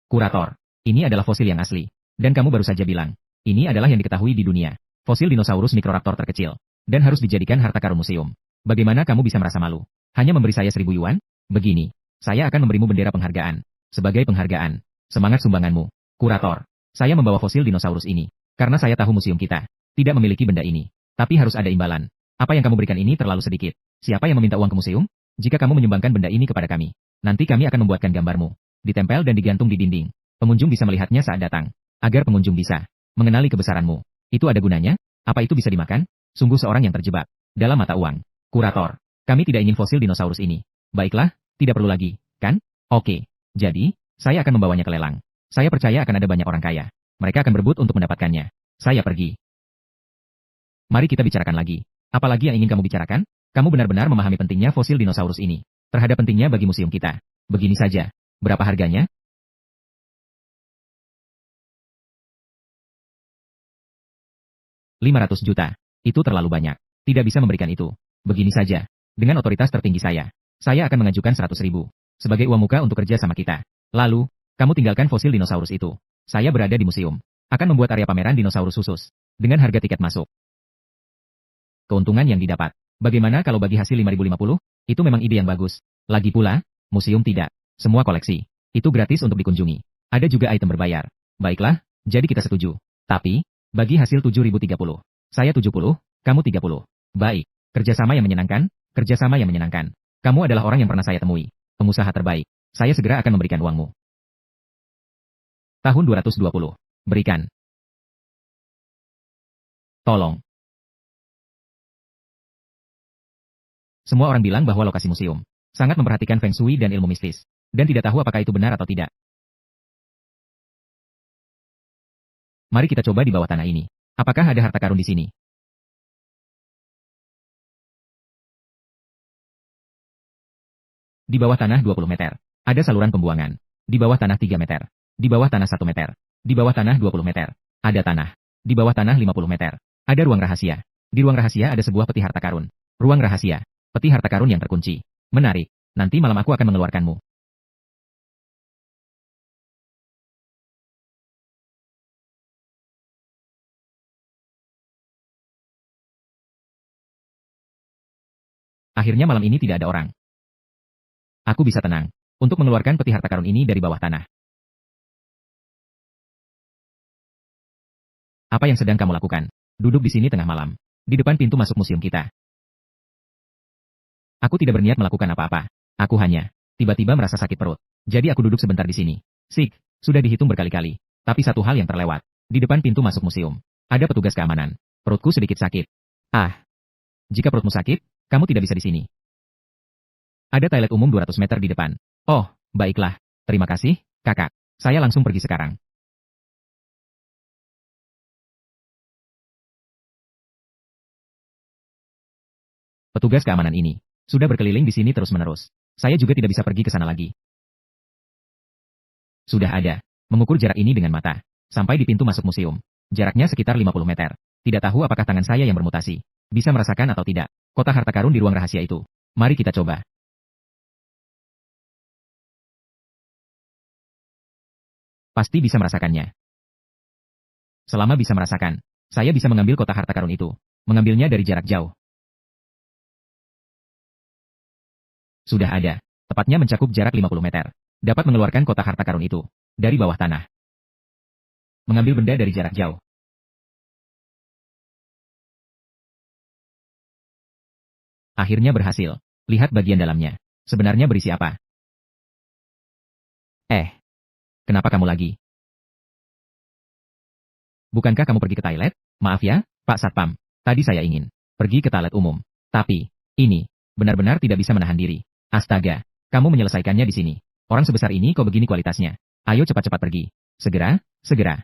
Kurator, ini adalah fosil yang asli. Dan kamu baru saja bilang, ini adalah yang diketahui di dunia. Fosil dinosaurus Microraptor terkecil. Dan harus dijadikan harta karun museum. Bagaimana kamu bisa merasa malu? Hanya memberi saya 1000 yuan? Begini, saya akan memberimu bendera penghargaan. Sebagai penghargaan, semangat sumbanganmu. Kurator, saya membawa fosil dinosaurus ini. Karena saya tahu museum kita tidak memiliki benda ini. Tapi harus ada imbalan. Apa yang kamu berikan ini terlalu sedikit. Siapa yang meminta uang ke museum? Jika kamu menyumbangkan benda ini kepada kami, nanti kami akan membuatkan gambarmu. Ditempel dan digantung di dinding. Pengunjung bisa melihatnya saat datang. Agar pengunjung bisa mengenali kebesaranmu. Itu ada gunanya? Apa itu bisa dimakan? Sungguh seorang yang terjebak dalam mata uang. Kurator, kami tidak ingin fosil dinosaurus ini. Baiklah, tidak perlu lagi, kan? Oke. Jadi, saya akan membawanya ke lelang. Saya percaya akan ada banyak orang kaya. Mereka akan berebut untuk mendapatkannya. Saya pergi. Mari kita bicarakan lagi. Apalagi yang ingin kamu bicarakan? Kamu benar-benar memahami pentingnya fosil dinosaurus ini. Terhadap pentingnya bagi museum kita. Begini saja. Berapa harganya? 500 juta. Itu terlalu banyak. Tidak bisa memberikan itu. Begini saja. Dengan otoritas tertinggi saya akan mengajukan 100.000 sebagai uang muka untuk kerja sama kita. Lalu, kamu tinggalkan fosil dinosaurus itu. Saya berada di museum. Akan membuat area pameran dinosaurus khusus. Dengan harga tiket masuk. Keuntungan yang didapat. Bagaimana kalau bagi hasil 5.050? Itu memang ide yang bagus. Lagi pula, museum tidak. Semua koleksi. Itu gratis untuk dikunjungi. Ada juga item berbayar. Baiklah, jadi kita setuju. Tapi, bagi hasil 7.030. Saya 70, kamu 30. Baik, kerjasama yang menyenangkan, kerjasama yang menyenangkan. Kamu adalah orang yang pernah saya temui. Pengusaha terbaik. Saya segera akan memberikan uangmu. Tahun 220. Berikan. Tolong. Semua orang bilang bahwa lokasi museum sangat memperhatikan Feng Shui dan ilmu mistis, dan tidak tahu apakah itu benar atau tidak. Mari kita coba di bawah tanah ini. Apakah ada harta karun di sini? Di bawah tanah 20 meter. Ada saluran pembuangan. Di bawah tanah 3 meter. Di bawah tanah 1 meter. Di bawah tanah 20 meter. Ada tanah. Di bawah tanah 50 meter. Ada ruang rahasia. Di ruang rahasia ada sebuah peti harta karun. Ruang rahasia. Peti harta karun yang terkunci. Menarik. Nanti malam aku akan mengeluarkanmu. Akhirnya malam ini tidak ada orang. Aku bisa tenang untuk mengeluarkan peti harta karun ini dari bawah tanah. Apa yang sedang kamu lakukan? Duduk di sini tengah malam, di depan pintu masuk museum kita. Aku tidak berniat melakukan apa-apa. Aku hanya tiba-tiba merasa sakit perut. Jadi aku duduk sebentar di sini. Sik, sudah dihitung berkali-kali. Tapi satu hal yang terlewat. Di depan pintu masuk museum, ada petugas keamanan. Perutku sedikit sakit. Ah, jika perutmu sakit, kamu tidak bisa di sini. Ada toilet umum 200 meter di depan. Oh, baiklah. Terima kasih, kakak. Saya langsung pergi sekarang. Petugas keamanan ini sudah berkeliling di sini terus-menerus. Saya juga tidak bisa pergi ke sana lagi. Sudah ada. Mengukur jarak ini dengan mata. Sampai di pintu masuk museum. Jaraknya sekitar 50 meter. Tidak tahu apakah tangan saya yang bermutasi. Bisa merasakan atau tidak. Kotak harta karun di ruang rahasia itu. Mari kita coba. Pasti bisa merasakannya. Selama bisa merasakan, saya bisa mengambil kotak harta karun itu. Mengambilnya dari jarak jauh. Sudah ada. Tepatnya mencakup jarak 50 meter. Dapat mengeluarkan kotak harta karun itu. Dari bawah tanah. Mengambil benda dari jarak jauh. Akhirnya berhasil. Lihat bagian dalamnya. Sebenarnya berisi apa? Kenapa kamu lagi? Bukankah kamu pergi ke toilet? Maaf ya, Pak Satpam. Tadi saya ingin pergi ke toilet umum. Tapi, ini benar-benar tidak bisa menahan diri. Astaga, kamu menyelesaikannya di sini. Orang sebesar ini kok begini kualitasnya? Ayo cepat-cepat pergi. Segera, segera.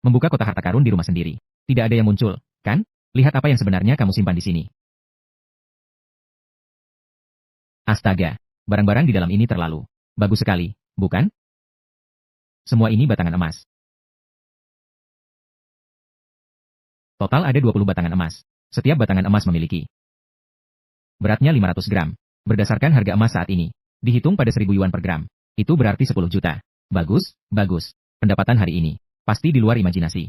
Membuka kotak harta karun di rumah sendiri. Tidak ada yang muncul, kan? Lihat apa yang sebenarnya kamu simpan di sini. Astaga, barang-barang di dalam ini terlalu bagus sekali, bukan? Semua ini batangan emas. Total ada 20 batangan emas. Setiap batangan emas memiliki beratnya 500 gram. Berdasarkan harga emas saat ini, dihitung pada 1.000 yuan per gram. Itu berarti 10 juta. Bagus, bagus. Pendapatan hari ini pasti di luar imajinasi.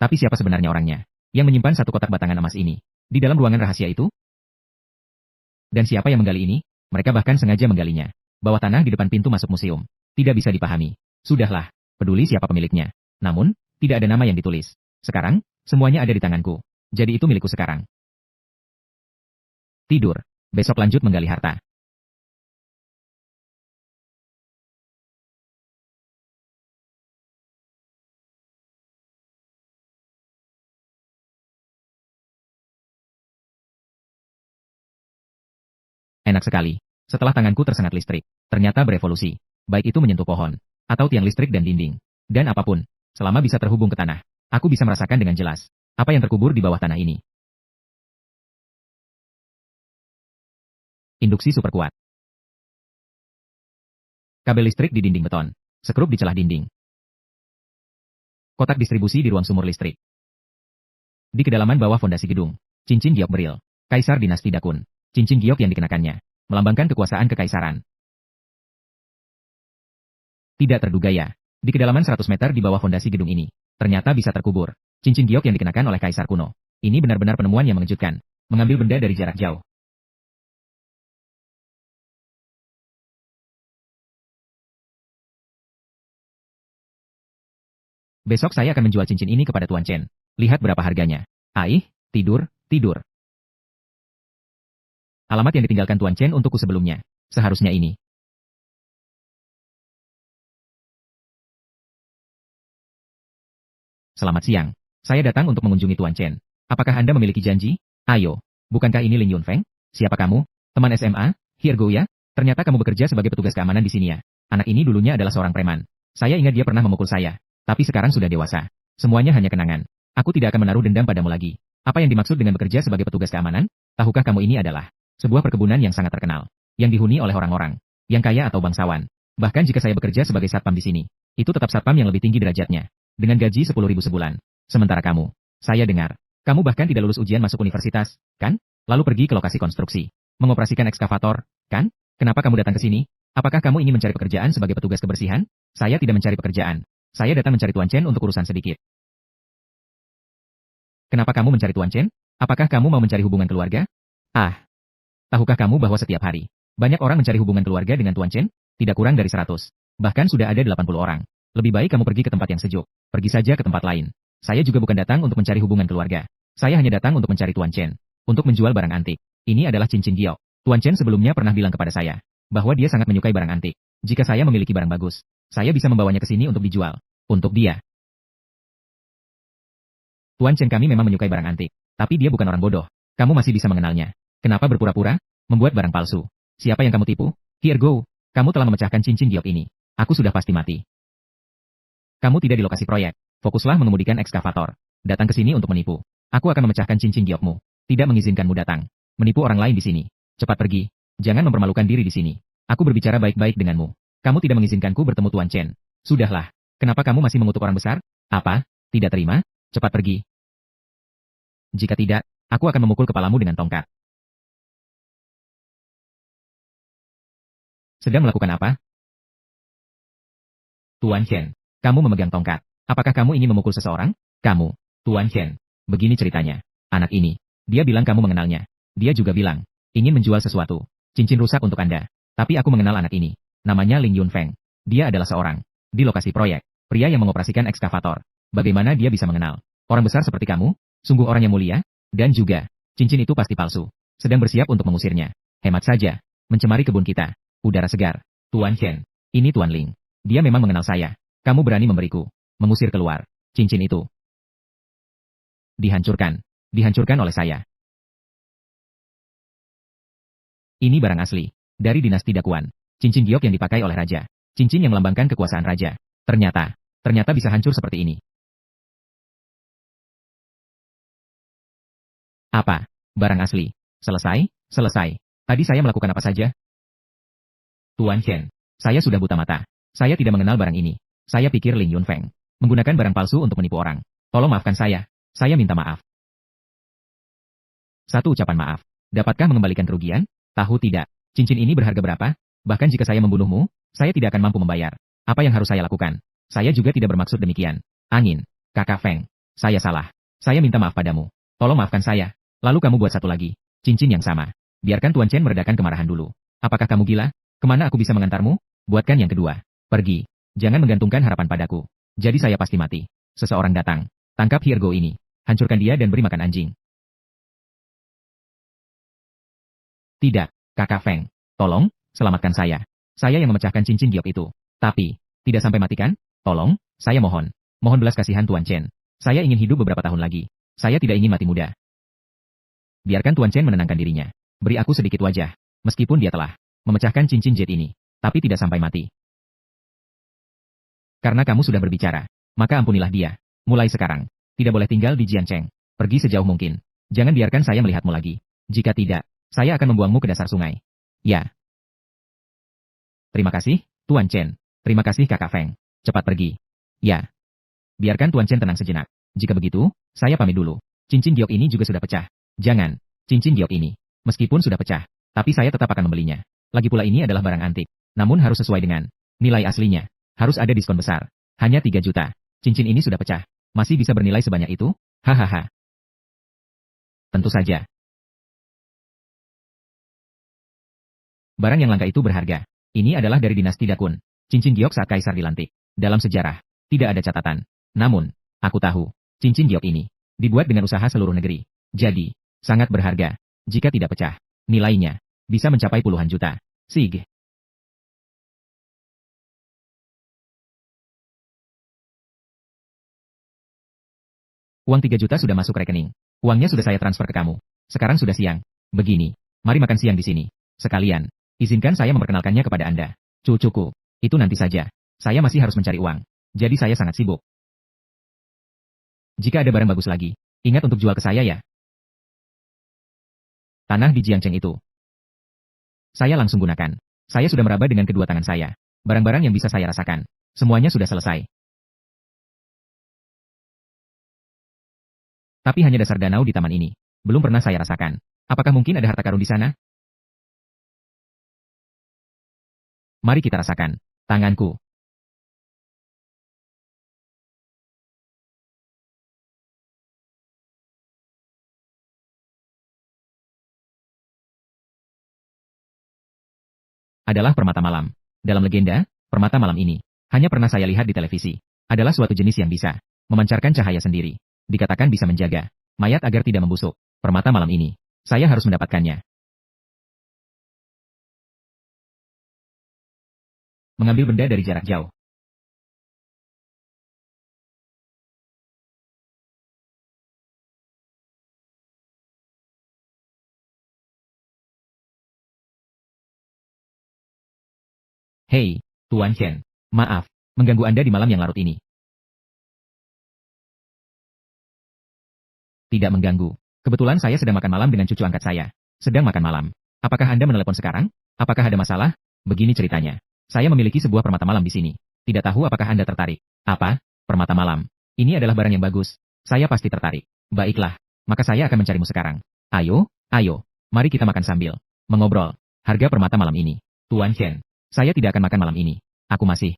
Tapi siapa sebenarnya orangnya yang menyimpan satu kotak batangan emas ini di dalam ruangan rahasia itu? Dan siapa yang menggali ini? Mereka bahkan sengaja menggalinya. Bawah tanah di depan pintu masuk museum. Tidak bisa dipahami. Sudahlah, peduli siapa pemiliknya. Namun, tidak ada nama yang ditulis. Sekarang, semuanya ada di tanganku. Jadi itu milikku sekarang. Tidur. Besok lanjut menggali harta. Enak sekali. Setelah tanganku tersengat listrik, ternyata berevolusi. Baik itu menyentuh pohon, atau tiang listrik dan dinding. Dan apapun, selama bisa terhubung ke tanah. Aku bisa merasakan dengan jelas apa yang terkubur di bawah tanah ini. Induksi super kuat. Kabel listrik di dinding beton. Sekrup di celah dinding. Kotak distribusi di ruang sumur listrik. Di kedalaman bawah fondasi gedung. Cincin giok beril. Kaisar dinasti Dakun. Cincin giok yang dikenakannya melambangkan kekuasaan kekaisaran. Tidak terduga ya. Di kedalaman 100 meter di bawah fondasi gedung ini, ternyata bisa terkubur cincin giok yang dikenakan oleh kaisar kuno. Ini benar-benar penemuan yang mengejutkan. Mengambil benda dari jarak jauh. Besok saya akan menjual cincin ini kepada Tuan Chen. Lihat berapa harganya. Aih, tidur, tidur. Alamat yang ditinggalkan Tuan Chen untukku sebelumnya. Seharusnya ini. Selamat siang. Saya datang untuk mengunjungi Tuan Chen. Apakah Anda memiliki janji? Ayo. Bukankah ini Ling Yunfeng? Siapa kamu? Teman SMA? Here go ya? Ternyata kamu bekerja sebagai petugas keamanan di sini ya. Anak ini dulunya adalah seorang preman. Saya ingat dia pernah memukul saya. Tapi sekarang sudah dewasa. Semuanya hanya kenangan. Aku tidak akan menaruh dendam padamu lagi. Apa yang dimaksud dengan bekerja sebagai petugas keamanan? Tahukah kamu ini adalah sebuah perkebunan yang sangat terkenal. Yang dihuni oleh orang-orang yang kaya atau bangsawan. Bahkan jika saya bekerja sebagai satpam di sini, itu tetap satpam yang lebih tinggi derajatnya. Dengan gaji 10.000 sebulan. Sementara kamu, saya dengar, kamu bahkan tidak lulus ujian masuk universitas, kan? Lalu pergi ke lokasi konstruksi. Mengoperasikan ekskavator, kan? Kenapa kamu datang ke sini? Apakah kamu ingin mencari pekerjaan sebagai petugas kebersihan? Saya tidak mencari pekerjaan. Saya datang mencari Tuan Chen untuk urusan sedikit. Kenapa kamu mencari Tuan Chen? Apakah kamu mau mencari hubungan keluarga? Ah, tahukah kamu bahwa setiap hari, banyak orang mencari hubungan keluarga dengan Tuan Chen? Tidak kurang dari 100. Bahkan sudah ada 80 orang. Lebih baik kamu pergi ke tempat yang sejuk. Pergi saja ke tempat lain. Saya juga bukan datang untuk mencari hubungan keluarga. Saya hanya datang untuk mencari Tuan Chen. Untuk menjual barang antik. Ini adalah cincin giok. Tuan Chen sebelumnya pernah bilang kepada saya, bahwa dia sangat menyukai barang antik. Jika saya memiliki barang bagus, saya bisa membawanya ke sini untuk dijual. Untuk dia. Tuan Chen kami memang menyukai barang antik. Tapi dia bukan orang bodoh. Kamu masih bisa mengenalnya. Kenapa berpura-pura? Membuat barang palsu. Siapa yang kamu tipu? Here go. Kamu telah memecahkan cincin giok ini. Aku sudah pasti mati. Kamu tidak di lokasi proyek. Fokuslah mengemudikan ekskavator. Datang ke sini untuk menipu. Aku akan memecahkan cincin giokmu. Tidak mengizinkanmu datang. Menipu orang lain di sini. Cepat pergi. Jangan mempermalukan diri di sini. Aku berbicara baik-baik denganmu. Kamu tidak mengizinkanku bertemu Tuan Chen. Sudahlah. Kenapa kamu masih mengutuk orang besar? Apa? Tidak terima? Cepat pergi. Jika tidak, aku akan memukul kepalamu dengan tongkat. Sedang melakukan apa? Tuan Chen, kamu memegang tongkat. Apakah kamu ingin memukul seseorang? Kamu, Tuan Chen. Begini ceritanya. Anak ini, dia bilang kamu mengenalnya. Dia juga bilang, ingin menjual sesuatu. Cincin rusak untuk Anda. Tapi aku mengenal anak ini. Namanya Ling Yunfeng. Dia adalah seorang, di lokasi proyek, pria yang mengoperasikan ekskavator. Bagaimana dia bisa mengenal orang besar seperti kamu? Sungguh orang yang mulia. Dan juga, cincin itu pasti palsu. Sedang bersiap untuk mengusirnya. Hemat saja. Mencemari kebun kita. Udara segar. Tuan Chen. Ini Tuan Ling. Dia memang mengenal saya. Kamu berani memberiku. Mengusir keluar. Cincin itu. Dihancurkan. Dihancurkan oleh saya. Ini barang asli. Dari dinasti Dakuan. Cincin giok yang dipakai oleh raja. Cincin yang melambangkan kekuasaan raja. Ternyata bisa hancur seperti ini. Apa? Barang asli. Selesai. Tadi saya melakukan apa saja? Tuan Chen. Saya sudah buta mata. Saya tidak mengenal barang ini. Saya pikir Ling Yunfeng menggunakan barang palsu untuk menipu orang. Tolong maafkan saya. Saya minta maaf. Satu ucapan maaf. Dapatkah mengembalikan kerugian? Tahu tidak. Cincin ini berharga berapa? Bahkan jika saya membunuhmu, saya tidak akan mampu membayar. Apa yang harus saya lakukan? Saya juga tidak bermaksud demikian. Angin. Kakak Feng. Saya salah. Saya minta maaf padamu. Tolong maafkan saya. Lalu kamu buat satu lagi. Cincin yang sama. Biarkan Tuan Chen meredakan kemarahan dulu. Apakah kamu gila? Kemana aku bisa mengantarmu? Buatkan yang kedua. Pergi. Jangan menggantungkan harapan padaku. Jadi saya pasti mati. Seseorang datang. Tangkap Hirgo ini. Hancurkan dia dan beri makan anjing. Tidak, Kakak Feng. Tolong, selamatkan saya. Saya yang memecahkan cincin giok itu. Tapi, tidak sampai matikan? Tolong, saya mohon. Mohon belas kasihan Tuan Chen. Saya ingin hidup beberapa tahun lagi. Saya tidak ingin mati muda. Biarkan Tuan Chen menenangkan dirinya. Beri aku sedikit wajah. Meskipun dia telah memecahkan cincin jet ini. Tapi tidak sampai mati. Karena kamu sudah berbicara. Maka ampunilah dia. Mulai sekarang. Tidak boleh tinggal di Jiangcheng. Pergi sejauh mungkin. Jangan biarkan saya melihatmu lagi. Jika tidak, saya akan membuangmu ke dasar sungai. Ya. Terima kasih, Tuan Chen. Terima kasih Kakak Feng. Cepat pergi. Ya. Biarkan Tuan Chen tenang sejenak. Jika begitu, saya pamit dulu. Cincin giok ini juga sudah pecah. Jangan. Cincin giok ini. Meskipun sudah pecah, tapi saya tetap akan membelinya. Lagi pula ini adalah barang antik. Namun harus sesuai dengan nilai aslinya. Harus ada diskon besar. Hanya 3 juta. Cincin ini sudah pecah. Masih bisa bernilai sebanyak itu? Hahaha. Tentu saja. Barang yang langka itu berharga. Ini adalah dari dinasti Dakun. Cincin giok saat kaisar dilantik. Dalam sejarah, tidak ada catatan. Namun, aku tahu, cincin giok ini dibuat dengan usaha seluruh negeri. Jadi, sangat berharga. Jika tidak pecah, nilainya bisa mencapai puluhan juta. Sig. Uang 3 juta sudah masuk rekening. Uangnya sudah saya transfer ke kamu. Sekarang sudah siang. Begini, mari makan siang di sini. Sekalian, izinkan saya memperkenalkannya kepada Anda. Cucuku, itu nanti saja. Saya masih harus mencari uang. Jadi saya sangat sibuk. Jika ada barang bagus lagi, ingat untuk jual ke saya ya. Tanah di Jiangcheng itu. Saya langsung gunakan. Saya sudah meraba dengan kedua tangan saya. Barang-barang yang bisa saya rasakan. Semuanya sudah selesai. Tapi hanya dasar danau di taman ini. Belum pernah saya rasakan. Apakah mungkin ada harta karun di sana? Mari kita rasakan. Tanganku. Adalah permata malam. Dalam legenda, permata malam ini hanya pernah saya lihat di televisi. Adalah suatu jenis yang bisa memancarkan cahaya sendiri. Dikatakan bisa menjaga mayat agar tidak membusuk. Permata malam ini, saya harus mendapatkannya. Mengambil benda dari jarak jauh. Hei, Tuan Chen. Maaf, mengganggu Anda di malam yang larut ini. Tidak mengganggu. Kebetulan saya sedang makan malam dengan cucu angkat saya. Sedang makan malam. Apakah Anda menelepon sekarang? Apakah ada masalah? Begini ceritanya. Saya memiliki sebuah permata malam di sini. Tidak tahu apakah Anda tertarik. Apa? Permata malam. Ini adalah barang yang bagus. Saya pasti tertarik. Baiklah. Maka saya akan mencarimu sekarang. Ayo, ayo. Mari kita makan sambil mengobrol. Harga permata malam ini. Tuan Chen. Saya tidak akan makan malam ini. Aku masih.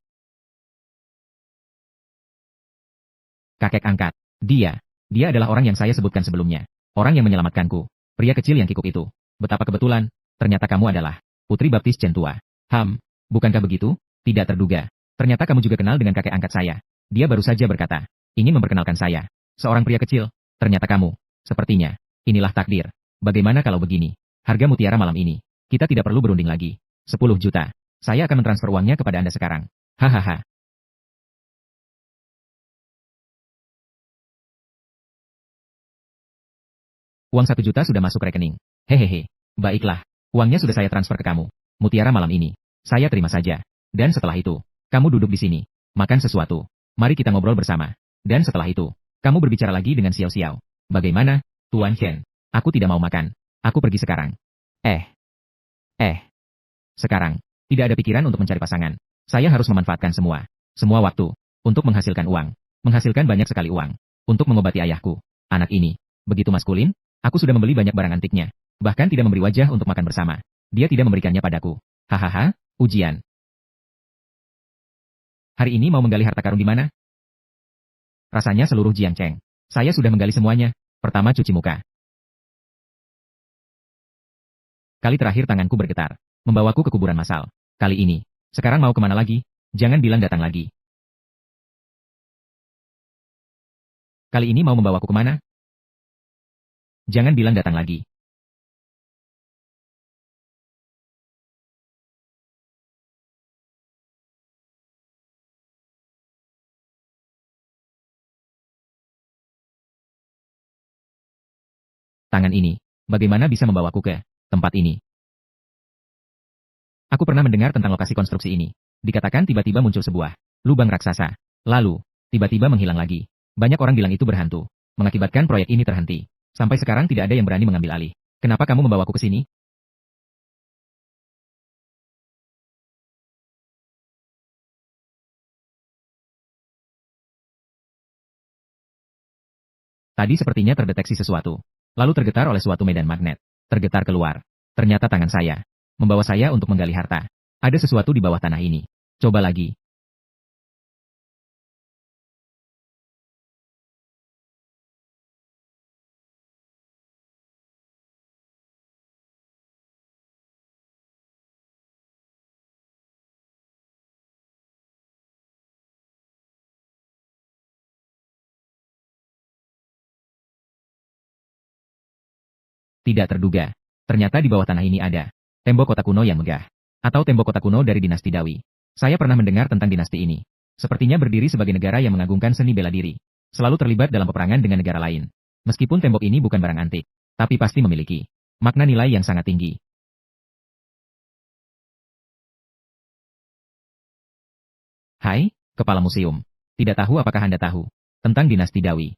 Kakek angkat. Dia adalah orang yang saya sebutkan sebelumnya. Orang yang menyelamatkanku. Pria kecil yang kikuk itu. Betapa kebetulan, ternyata kamu adalah Putri Baptis Chen tua. Bukankah begitu? Tidak terduga. Ternyata kamu juga kenal dengan kakek angkat saya. Dia baru saja berkata, ingin memperkenalkan saya. Seorang pria kecil. Ternyata kamu. Sepertinya, inilah takdir. Bagaimana kalau begini? Harga mutiara malam ini. Kita tidak perlu berunding lagi. 10 juta. Saya akan mentransfer uangnya kepada Anda sekarang. Hahaha. Uang 1 juta sudah masuk rekening. Hehehe. Baiklah. Uangnya sudah saya transfer ke kamu. Mutiara malam ini. Saya terima saja. Dan setelah itu, kamu duduk di sini. Makan sesuatu. Mari kita ngobrol bersama. Dan setelah itu, kamu berbicara lagi dengan Xiao Xiao. Bagaimana, Tuan Chen? Aku tidak mau makan. Aku pergi sekarang. Eh. Sekarang, tidak ada pikiran untuk mencari pasangan. Saya harus memanfaatkan semua waktu, untuk menghasilkan uang. Menghasilkan banyak sekali uang. Untuk mengobati ayahku. Anak ini, begitu maskulin. Aku sudah membeli banyak barang antiknya. Bahkan tidak memberi wajah untuk makan bersama. Dia tidak memberikannya padaku. Hahaha, ujian. Hari ini mau menggali harta karun di mana? Rasanya seluruh Jiangcheng. Saya sudah menggali semuanya. Pertama cuci muka. Kali terakhir tanganku bergetar. Membawaku ke kuburan massal. Kali ini. Sekarang mau kemana lagi? Jangan bilang datang lagi. Kali ini mau membawaku kemana? Jangan bilang datang lagi. Tangan ini. Bagaimana bisa membawaku ke tempat ini? Aku pernah mendengar tentang lokasi konstruksi ini. Dikatakan tiba-tiba muncul sebuah lubang raksasa. Lalu, tiba-tiba menghilang lagi. Banyak orang bilang itu berhantu, mengakibatkan proyek ini terhenti. Sampai sekarang tidak ada yang berani mengambil alih. Kenapa kamu membawaku ke sini? Tadi sepertinya terdeteksi sesuatu. Lalu tergetar oleh suatu medan magnet. Tergetar keluar. Ternyata tangan saya. Membawa saya untuk menggali harta. Ada sesuatu di bawah tanah ini. Coba lagi. Tidak terduga. Ternyata di bawah tanah ini ada tembok kota kuno yang megah. Atau tembok kota kuno dari dinasti Dawi. Saya pernah mendengar tentang dinasti ini. Sepertinya berdiri sebagai negara yang mengagungkan seni bela diri. Selalu terlibat dalam peperangan dengan negara lain. Meskipun tembok ini bukan barang antik, tapi pasti memiliki makna nilai yang sangat tinggi. Hai, Kepala Museum. Tidak tahu apakah Anda tahu tentang dinasti Dawi.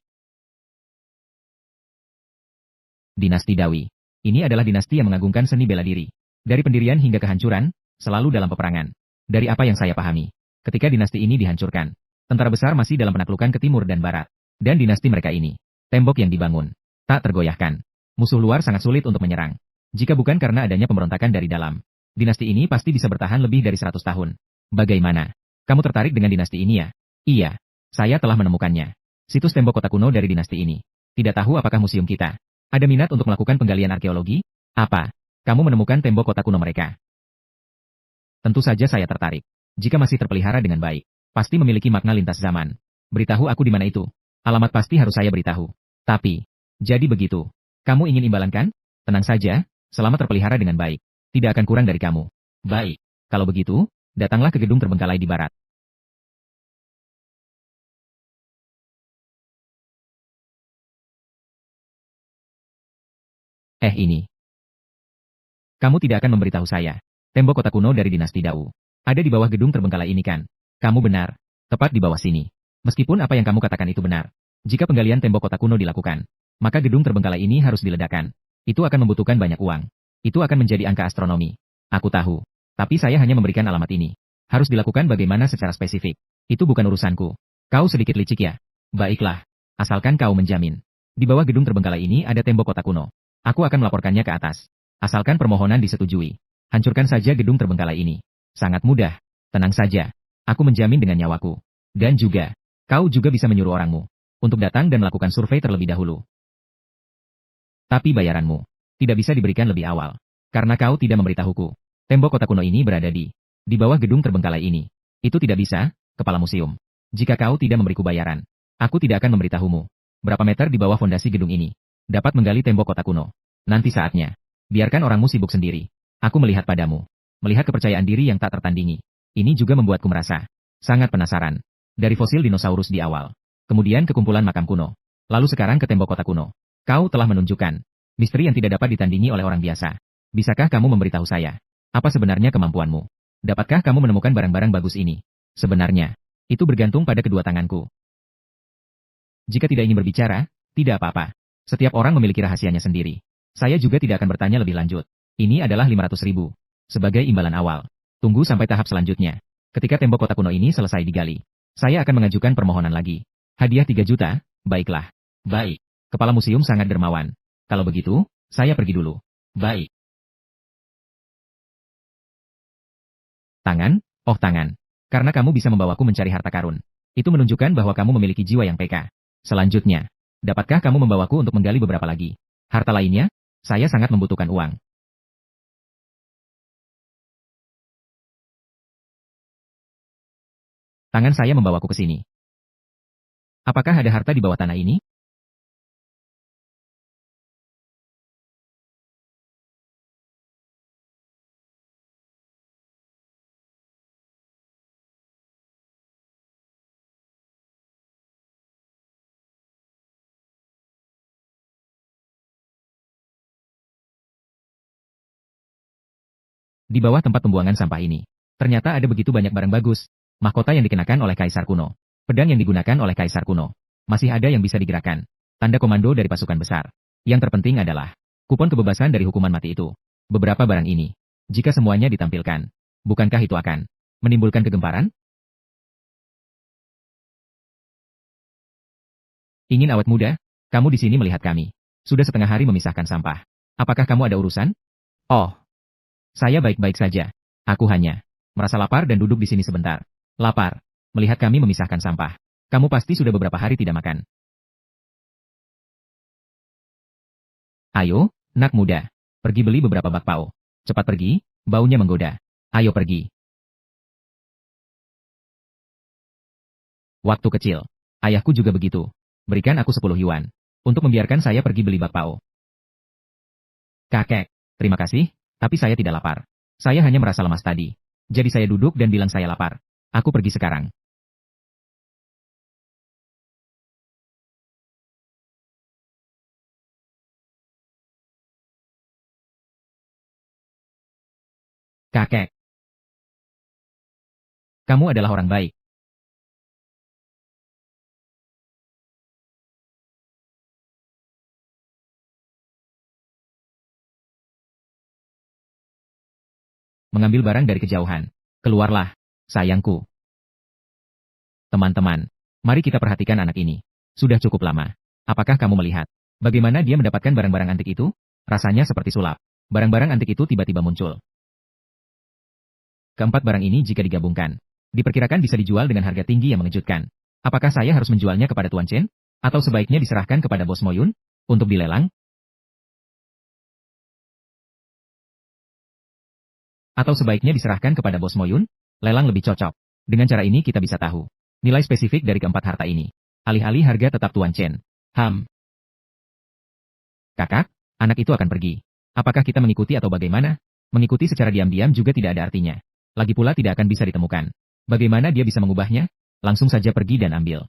Dinasti Dawi. Ini adalah dinasti yang mengagungkan seni bela diri. Dari pendirian hingga kehancuran, selalu dalam peperangan. Dari apa yang saya pahami, ketika dinasti ini dihancurkan, tentara besar masih dalam penaklukan ke timur dan barat. Dan dinasti mereka ini, tembok yang dibangun, tak tergoyahkan. Musuh luar sangat sulit untuk menyerang. Jika bukan karena adanya pemberontakan dari dalam, dinasti ini pasti bisa bertahan lebih dari 100 tahun. Bagaimana? Kamu tertarik dengan dinasti ini ya? Iya, saya telah menemukannya. Situs tembok kota kuno dari dinasti ini. Tidak tahu apakah museum kita ada minat untuk melakukan penggalian arkeologi? Apa? Kamu menemukan tembok kota kuno mereka? Tentu saja saya tertarik. Jika masih terpelihara dengan baik, pasti memiliki makna lintas zaman. Beritahu aku di mana itu. Alamat pasti harus saya beritahu. Tapi, jadi begitu. Kamu ingin imbalan kan? Tenang saja, selama terpelihara dengan baik, tidak akan kurang dari kamu. Baik, kalau begitu, datanglah ke gedung terbengkalai di barat. Ini. Kamu tidak akan memberitahu saya. Tembok kota kuno dari dinasti Dau. Ada di bawah gedung terbengkalai ini kan? Kamu benar. Tepat di bawah sini. Meskipun apa yang kamu katakan itu benar. Jika penggalian tembok kota kuno dilakukan, maka gedung terbengkalai ini harus diledakkan. Itu akan membutuhkan banyak uang. Itu akan menjadi angka astronomi. Aku tahu. Tapi saya hanya memberikan alamat ini. Harus dilakukan bagaimana secara spesifik. Itu bukan urusanku. Kau sedikit licik ya? Baiklah. Asalkan kau menjamin. Di bawah gedung terbengkalai ini ada tembok kota kuno. Aku akan melaporkannya ke atas. Asalkan permohonan disetujui. Hancurkan saja gedung terbengkalai ini. Sangat mudah. Tenang saja. Aku menjamin dengan nyawaku. Dan juga, kau juga bisa menyuruh orangmu untuk datang dan melakukan survei terlebih dahulu. Tapi bayaranmu tidak bisa diberikan lebih awal. Karena kau tidak memberitahuku. Tembok kota kuno ini berada di bawah gedung terbengkalai ini. Itu tidak bisa, Kepala Museum. Jika kau tidak memberiku bayaran, aku tidak akan memberitahumu. Berapa meter di bawah fondasi gedung ini dapat menggali tembok kota kuno. Nanti saatnya. Biarkan orangmu sibuk sendiri. Aku melihat padamu. Melihat kepercayaan diri yang tak tertandingi. Ini juga membuatku merasa sangat penasaran. Dari fosil dinosaurus di awal. Kemudian ke kumpulan makam kuno. Lalu sekarang ke tembok kota kuno. Kau telah menunjukkan misteri yang tidak dapat ditandingi oleh orang biasa. Bisakah kamu memberitahu saya? Apa sebenarnya kemampuanmu? Dapatkah kamu menemukan barang-barang bagus ini? Sebenarnya, itu bergantung pada kedua tanganku. Jika tidak ingin berbicara, tidak apa-apa. Setiap orang memiliki rahasianya sendiri. Saya juga tidak akan bertanya lebih lanjut. Ini adalah 500.000. Sebagai imbalan awal. Tunggu sampai tahap selanjutnya. Ketika tembok kota kuno ini selesai digali, saya akan mengajukan permohonan lagi. Hadiah 3 juta, baiklah. Baik. Kepala museum sangat dermawan. Kalau begitu, saya pergi dulu. Baik. Tangan? Oh tangan. Karena kamu bisa membawaku mencari harta karun. Itu menunjukkan bahwa kamu memiliki jiwa yang peka. Selanjutnya, dapatkah kamu membawaku untuk menggali beberapa lagi harta lainnya? Saya sangat membutuhkan uang. Tangan saya membawaku ke sini. Apakah ada harta di bawah tanah ini? Di bawah tempat pembuangan sampah ini. Ternyata ada begitu banyak barang bagus. Mahkota yang dikenakan oleh kaisar kuno. Pedang yang digunakan oleh kaisar kuno. Masih ada yang bisa digerakkan. Tanda komando dari pasukan besar. Yang terpenting adalah kupon kebebasan dari hukuman mati itu. Beberapa barang ini, jika semuanya ditampilkan, bukankah itu akan menimbulkan kegemparan? Ingin awet muda? Kamu di sini melihat kami. Sudah setengah hari memisahkan sampah. Apakah kamu ada urusan? Oh, saya baik-baik saja. Aku hanya merasa lapar dan duduk di sini sebentar. Lapar. Melihat kami memisahkan sampah. Kamu pasti sudah beberapa hari tidak makan. Ayo, nak muda. Pergi beli beberapa bakpao. Cepat pergi, baunya menggoda. Ayo pergi. Waktu kecil. Ayahku juga begitu. Berikan aku 10 yuan. Untuk membiarkan saya pergi beli bakpao. Kakek, terima kasih, tapi saya tidak lapar. Saya hanya merasa lemas tadi. Jadi saya duduk dan bilang saya lapar. Aku pergi sekarang. Kakek, kamu adalah orang baik. Mengambil barang dari kejauhan. Keluarlah, sayangku. Teman-teman, mari kita perhatikan anak ini. Sudah cukup lama. Apakah kamu melihat bagaimana dia mendapatkan barang-barang antik itu? Rasanya seperti sulap. Barang-barang antik itu tiba-tiba muncul. Keempat barang ini jika digabungkan, diperkirakan bisa dijual dengan harga tinggi yang mengejutkan. Apakah saya harus menjualnya kepada Tuan Chen? Atau sebaiknya diserahkan kepada Bos Moyun? Untuk dilelang? Atau sebaiknya diserahkan kepada Bos Moyun? Lelang lebih cocok. Dengan cara ini kita bisa tahu nilai spesifik dari keempat harta ini. Alih-alih harga tetap Tuan Chen. Kakak, anak itu akan pergi. Apakah kita mengikuti atau bagaimana? Mengikuti secara diam-diam juga tidak ada artinya. Lagi pula tidak akan bisa ditemukan. Bagaimana dia bisa mengubahnya? Langsung saja pergi dan ambil.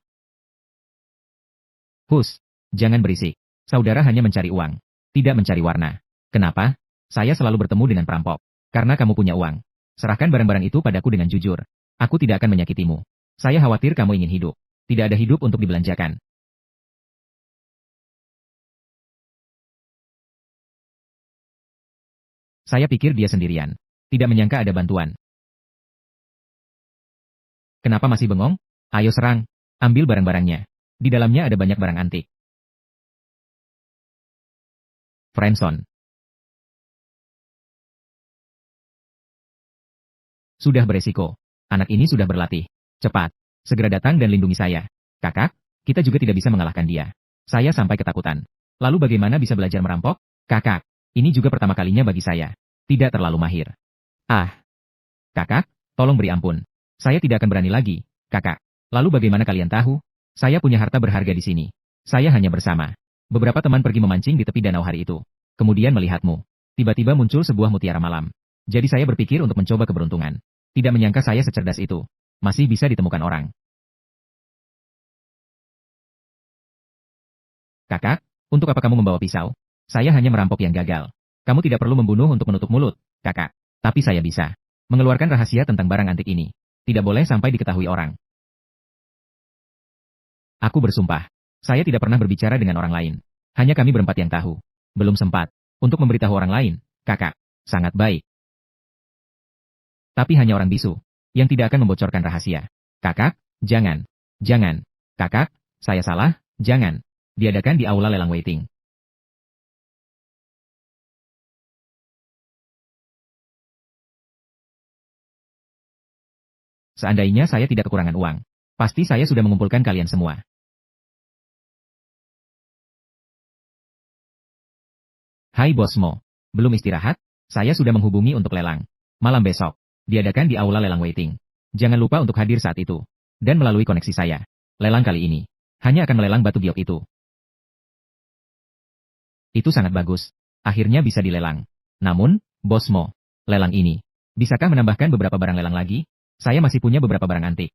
Hus, jangan berisik. Saudara hanya mencari uang, tidak mencari warna. Kenapa? Saya selalu bertemu dengan perampok. Karena kamu punya uang. Serahkan barang-barang itu padaku dengan jujur. Aku tidak akan menyakitimu. Saya khawatir kamu ingin hidup. Tidak ada hidup untuk dibelanjakan. Saya pikir dia sendirian. Tidak menyangka ada bantuan. Kenapa masih bengong? Ayo serang. Ambil barang-barangnya. Di dalamnya ada banyak barang antik. Friendson. Sudah beresiko. Anak ini sudah berlatih. Cepat. Segera datang dan lindungi saya. Kakak, kita juga tidak bisa mengalahkan dia. Saya sampai ketakutan. Lalu bagaimana bisa belajar merampok? Kakak, ini juga pertama kalinya bagi saya. Tidak terlalu mahir. Ah. Kakak, tolong beri ampun. Saya tidak akan berani lagi, kakak. Lalu bagaimana kalian tahu? Saya punya harta berharga di sini. Saya hanya bersama beberapa teman pergi memancing di tepi danau hari itu. Kemudian melihatmu. Tiba-tiba muncul sebuah mutiara malam. Jadi saya berpikir untuk mencoba keberuntungan. Tidak menyangka saya secerdas itu. Masih bisa ditemukan orang. Kakak, untuk apa kamu membawa pisau? Saya hanya merampok yang gagal. Kamu tidak perlu membunuh untuk menutup mulut, kakak. Tapi saya bisa mengeluarkan rahasia tentang barang antik ini. Tidak boleh sampai diketahui orang. Aku bersumpah. Saya tidak pernah berbicara dengan orang lain. Hanya kami berempat yang tahu. Belum sempat untuk memberitahu orang lain, kakak. Sangat baik. Tapi hanya orang bisu yang tidak akan membocorkan rahasia. Kakak, jangan. Jangan. Kakak, saya salah, jangan. Diadakan di aula lelang waiting. Seandainya saya tidak kekurangan uang, pasti saya sudah mengumpulkan kalian semua. Hai Bosmo, belum istirahat? Saya sudah menghubungi untuk lelang. Malam besok, diadakan di aula lelang waiting. Jangan lupa untuk hadir saat itu. Dan melalui koneksi saya. Lelang kali ini, hanya akan melelang batu giok itu. Itu sangat bagus. Akhirnya bisa dilelang. Namun, Bosmo, lelang ini, bisakah menambahkan beberapa barang lelang lagi? Saya masih punya beberapa barang antik.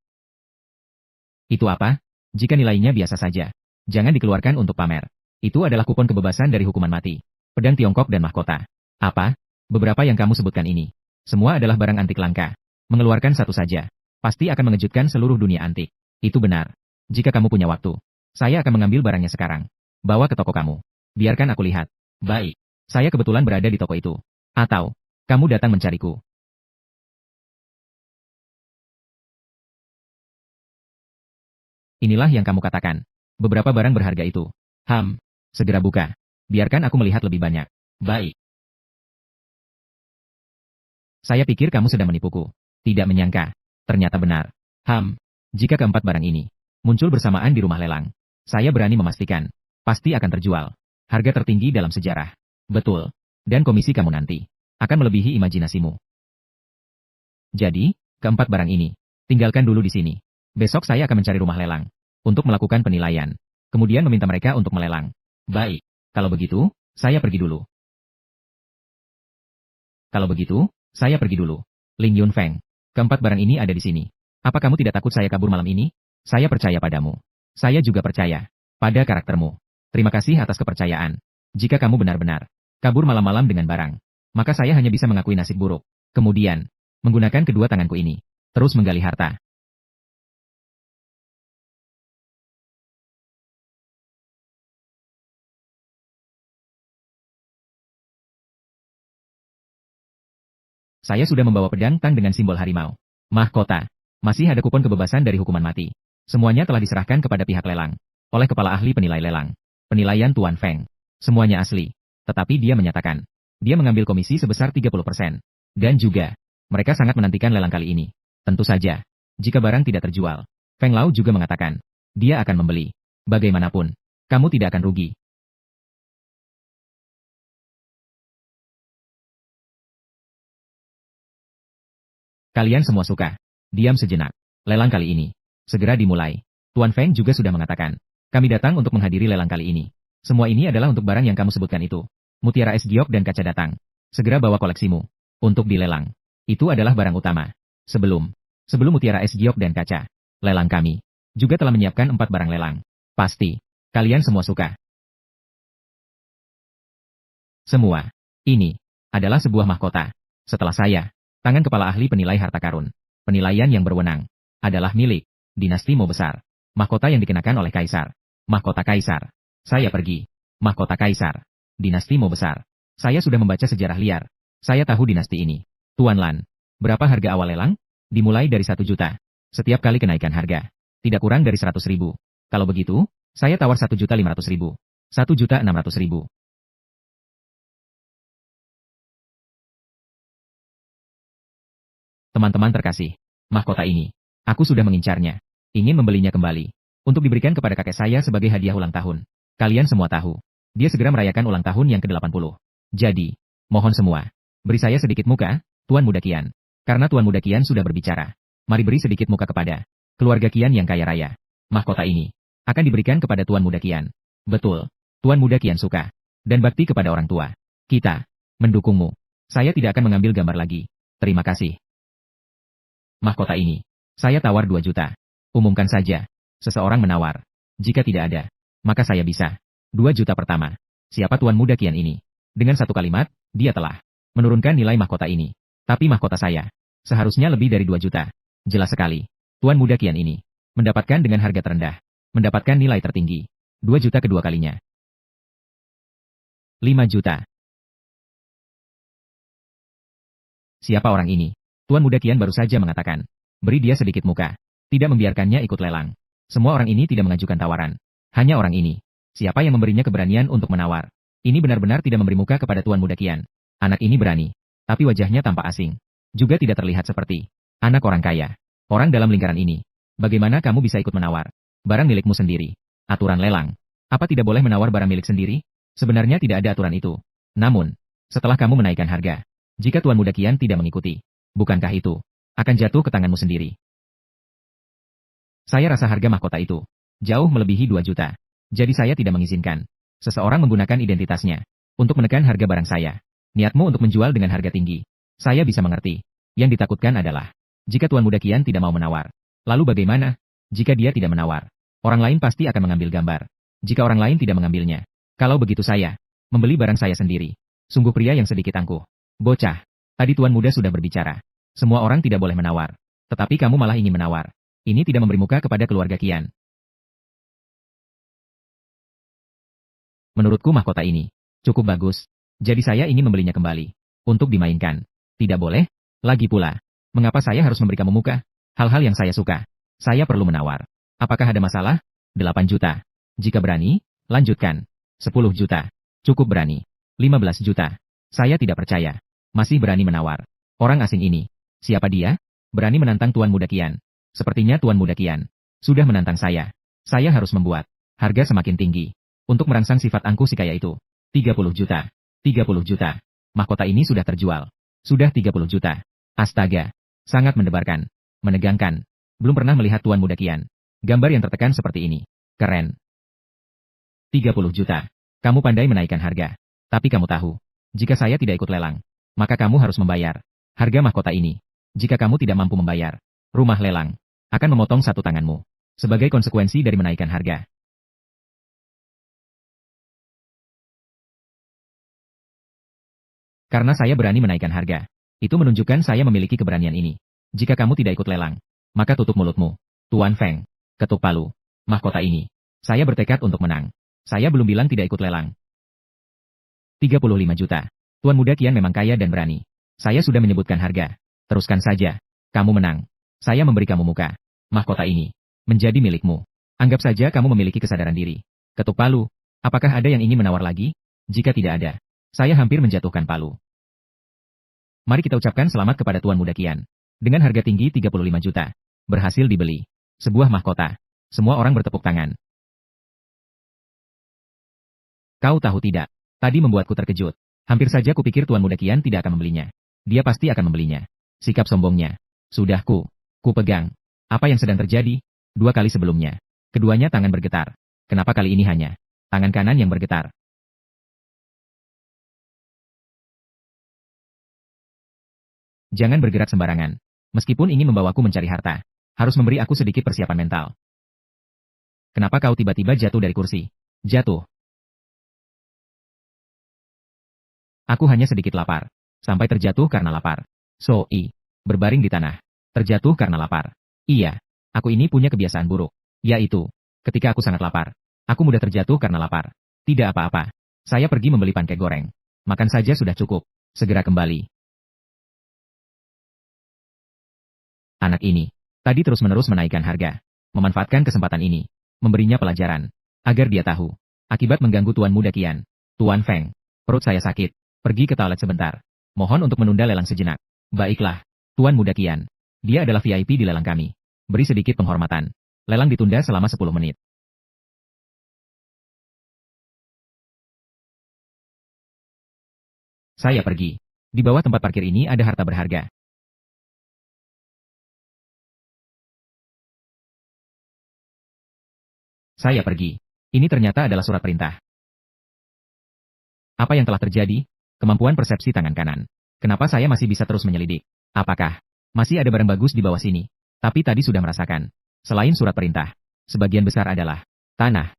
Itu apa? Jika nilainya biasa saja, jangan dikeluarkan untuk pamer. Itu adalah kupon kebebasan dari hukuman mati. Pedang Tiongkok dan mahkota. Apa? Beberapa yang kamu sebutkan ini. Semua adalah barang antik langka. Mengeluarkan satu saja, pasti akan mengejutkan seluruh dunia antik. Itu benar. Jika kamu punya waktu, Saya akan mengambil barangnya sekarang. Bawa ke toko kamu. Biarkan aku lihat. Baik. Saya kebetulan berada di toko itu. Atau, kamu datang mencariku. Inilah yang kamu katakan. Beberapa barang berharga itu. Segera buka. Biarkan aku melihat lebih banyak. Baik. Saya pikir kamu sedang menipuku. Tidak menyangka. Ternyata benar. Jika keempat barang ini muncul bersamaan di rumah lelang, saya berani memastikan, pasti akan terjual. Harga tertinggi dalam sejarah. Betul. Dan komisi kamu nanti akan melebihi imajinasimu. Jadi, keempat barang ini, tinggalkan dulu di sini. Besok saya akan mencari rumah lelang untuk melakukan penilaian. Kemudian meminta mereka untuk melelang. Baik. Kalau begitu, saya pergi dulu. Kalau begitu, saya pergi dulu. Ling Yunfeng, keempat barang ini ada di sini. Apa kamu tidak takut saya kabur malam ini? Saya percaya padamu. Saya juga percaya pada karaktermu. Terima kasih atas kepercayaan. Jika kamu benar-benar kabur malam-malam dengan barang, maka saya hanya bisa mengakui nasib buruk. Kemudian, menggunakan kedua tanganku ini, terus menggali harta. Saya sudah membawa pedang tang dengan simbol harimau. Mahkota. Masih ada kupon kebebasan dari hukuman mati. Semuanya telah diserahkan kepada pihak lelang. Oleh kepala ahli penilai lelang. Penilaian Tuan Feng. Semuanya asli. Tetapi dia menyatakan, dia mengambil komisi sebesar 30%. Dan juga, mereka sangat menantikan lelang kali ini. Tentu saja, jika barang tidak terjual, Feng Lao juga mengatakan, dia akan membeli. Bagaimanapun, kamu tidak akan rugi. Kalian semua suka. Diam sejenak. Lelang kali ini segera dimulai. Tuan Feng juga sudah mengatakan, kami datang untuk menghadiri lelang kali ini. Semua ini adalah untuk barang yang kamu sebutkan itu. Mutiara es giok dan kaca datang. Segera bawa koleksimu untuk dilelang. Itu adalah barang utama. Sebelum mutiara es giok dan kaca, lelang kami juga telah menyiapkan 4 barang lelang. Pasti kalian semua suka. Semua ini adalah sebuah mahkota. Setelah saya, tangan kepala ahli penilai harta karun. Penilaian yang berwenang adalah milik dinasti Mo besar. Mahkota yang dikenakan oleh kaisar. Mahkota kaisar. Saya pergi. Mahkota kaisar. Dinasti Mo besar. Saya sudah membaca sejarah liar. Saya tahu dinasti ini. Tuan Lan, berapa harga awal lelang? Dimulai dari 1 juta. Setiap kali kenaikan harga, tidak kurang dari 100.000. Kalau begitu, saya tawar 1.500.000. 1.600.000. Teman-teman terkasih, mahkota ini, aku sudah mengincarnya. Ingin membelinya kembali. Untuk diberikan kepada kakek saya sebagai hadiah ulang tahun. Kalian semua tahu. Dia segera merayakan ulang tahun yang ke-80. Jadi, mohon semua, beri saya sedikit muka, Tuan Muda Qian. Karena Tuan Muda Qian sudah berbicara. Mari beri sedikit muka kepada keluarga Qian yang kaya raya. Mahkota ini akan diberikan kepada Tuan Muda Qian. Betul, Tuan Muda Qian suka. Dan bakti kepada orang tua. Kita mendukungmu. Saya tidak akan mengambil gambar lagi. Terima kasih. Mahkota ini, saya tawar 2 juta. Umumkan saja. Seseorang menawar. Jika tidak ada, maka saya bisa. 2 juta pertama. Siapa Tuan Muda Qian ini? Dengan satu kalimat, dia telah menurunkan nilai mahkota ini. Tapi mahkota saya, seharusnya lebih dari 2 juta. Jelas sekali. Tuan Muda Qian ini mendapatkan dengan harga terendah. Mendapatkan nilai tertinggi. 2 juta kedua kalinya. 5 juta. Siapa orang ini? Tuan Muda Qian baru saja mengatakan, beri dia sedikit muka. Tidak membiarkannya ikut lelang. Semua orang ini tidak mengajukan tawaran. Hanya orang ini. Siapa yang memberinya keberanian untuk menawar? Ini benar-benar tidak memberi muka kepada Tuan Muda Qian. Anak ini berani. Tapi wajahnya tampak asing. Juga tidak terlihat seperti anak orang kaya. Orang dalam lingkaran ini. Bagaimana kamu bisa ikut menawar? Barang milikmu sendiri. Aturan lelang. Apa tidak boleh menawar barang milik sendiri? Sebenarnya tidak ada aturan itu. Namun, setelah kamu menaikkan harga, jika Tuan Muda Qian tidak mengikuti, bukankah itu akan jatuh ke tanganmu sendiri? Saya rasa harga mahkota itu jauh melebihi 2 juta. Jadi saya tidak mengizinkan seseorang menggunakan identitasnya untuk menekan harga barang saya. Niatmu untuk menjual dengan harga tinggi. Saya bisa mengerti. Yang ditakutkan adalah jika Tuan Muda Qian tidak mau menawar. Lalu bagaimana? Jika dia tidak menawar, orang lain pasti akan mengambil gambar. Jika orang lain tidak mengambilnya, kalau begitu saya membeli barang saya sendiri. Sungguh pria yang sedikit angkuh. Bocah, tadi Tuan Muda sudah berbicara. Semua orang tidak boleh menawar. Tetapi kamu malah ingin menawar. Ini tidak memberi muka kepada keluarga Qian. Menurutku mahkota ini cukup bagus. Jadi saya ingin membelinya kembali. Untuk dimainkan. Tidak boleh? Lagi pula. Mengapa saya harus memberi kamu muka? Hal-hal yang saya suka. Saya perlu menawar. Apakah ada masalah? 8 juta. Jika berani, lanjutkan. 10 juta. Cukup berani. 15 juta. Saya tidak percaya. Masih berani menawar. Orang asing ini. Siapa dia? Berani menantang Tuan Muda Qian. Sepertinya Tuan Muda Qian sudah menantang saya. Saya harus membuat harga semakin tinggi. Untuk merangsang sifat angkuh si kaya itu. 30 juta. 30 juta. Mahkota ini sudah terjual. Sudah 30 juta. Astaga. Sangat mendebarkan. Menegangkan. Belum pernah melihat Tuan Muda Qian. Gambar yang tertekan seperti ini. Keren. 30 juta. Kamu pandai menaikkan harga. Tapi kamu tahu. Jika saya tidak ikut lelang. Maka kamu harus membayar harga mahkota ini. Jika kamu tidak mampu membayar, rumah lelang akan memotong satu tanganmu. Sebagai konsekuensi dari menaikkan harga. Karena saya berani menaikkan harga. Itu menunjukkan saya memiliki keberanian ini. Jika kamu tidak ikut lelang, maka tutup mulutmu. Tuan Feng, ketuk palu. Mahkota ini. Saya bertekad untuk menang. Saya belum bilang tidak ikut lelang. 35 juta. Tuan Muda Qian memang kaya dan berani. Saya sudah menyebutkan harga. Teruskan saja. Kamu menang. Saya memberi kamu muka. Mahkota ini menjadi milikmu. Anggap saja kamu memiliki kesadaran diri. Ketuk palu. Apakah ada yang ingin menawar lagi? Jika tidak ada, saya hampir menjatuhkan palu. Mari kita ucapkan selamat kepada Tuan Muda Qian. Dengan harga tinggi 35 juta. Berhasil dibeli. Sebuah mahkota. Semua orang bertepuk tangan. Kau tahu tidak? Tadi membuatku terkejut. Hampir saja kupikir Tuan Muda Qian tidak akan membelinya. Dia pasti akan membelinya. Sikap sombongnya. Sudah ku pegang. Apa yang sedang terjadi? 2 kali sebelumnya. Keduanya tangan bergetar. Kenapa kali ini hanya tangan kanan yang bergetar? Jangan bergerak sembarangan. Meskipun ingin membawaku mencari harta, harus memberi aku sedikit persiapan mental. Kenapa kau tiba-tiba jatuh dari kursi? Jatuh. Aku hanya sedikit lapar. Sampai terjatuh karena lapar. Berbaring di tanah. Terjatuh karena lapar. Iya. Aku ini punya kebiasaan buruk. Yaitu, ketika aku sangat lapar, aku mudah terjatuh karena lapar. Tidak apa-apa. Saya pergi membeli pankek goreng. Makan saja sudah cukup. Segera kembali. Anak ini, tadi terus-menerus menaikkan harga. Memanfaatkan kesempatan ini. Memberinya pelajaran. Agar dia tahu. Akibat mengganggu Tuan Muda Qian. Tuan Feng. Perut saya sakit. Pergi ke toilet sebentar. Mohon untuk menunda lelang sejenak. Baiklah, Tuan Muda Qian. Dia adalah VIP di lelang kami. Beri sedikit penghormatan. Lelang ditunda selama 10 menit. Saya pergi. Di bawah tempat parkir ini ada harta berharga. Saya pergi. Ini ternyata adalah surat perintah. Apa yang telah terjadi? Kemampuan persepsi tangan kanan. Kenapa saya masih bisa terus menyelidik? Apakah masih ada barang bagus di bawah sini? Tapi tadi sudah merasakan. Selain surat perintah, sebagian besar adalah tanah.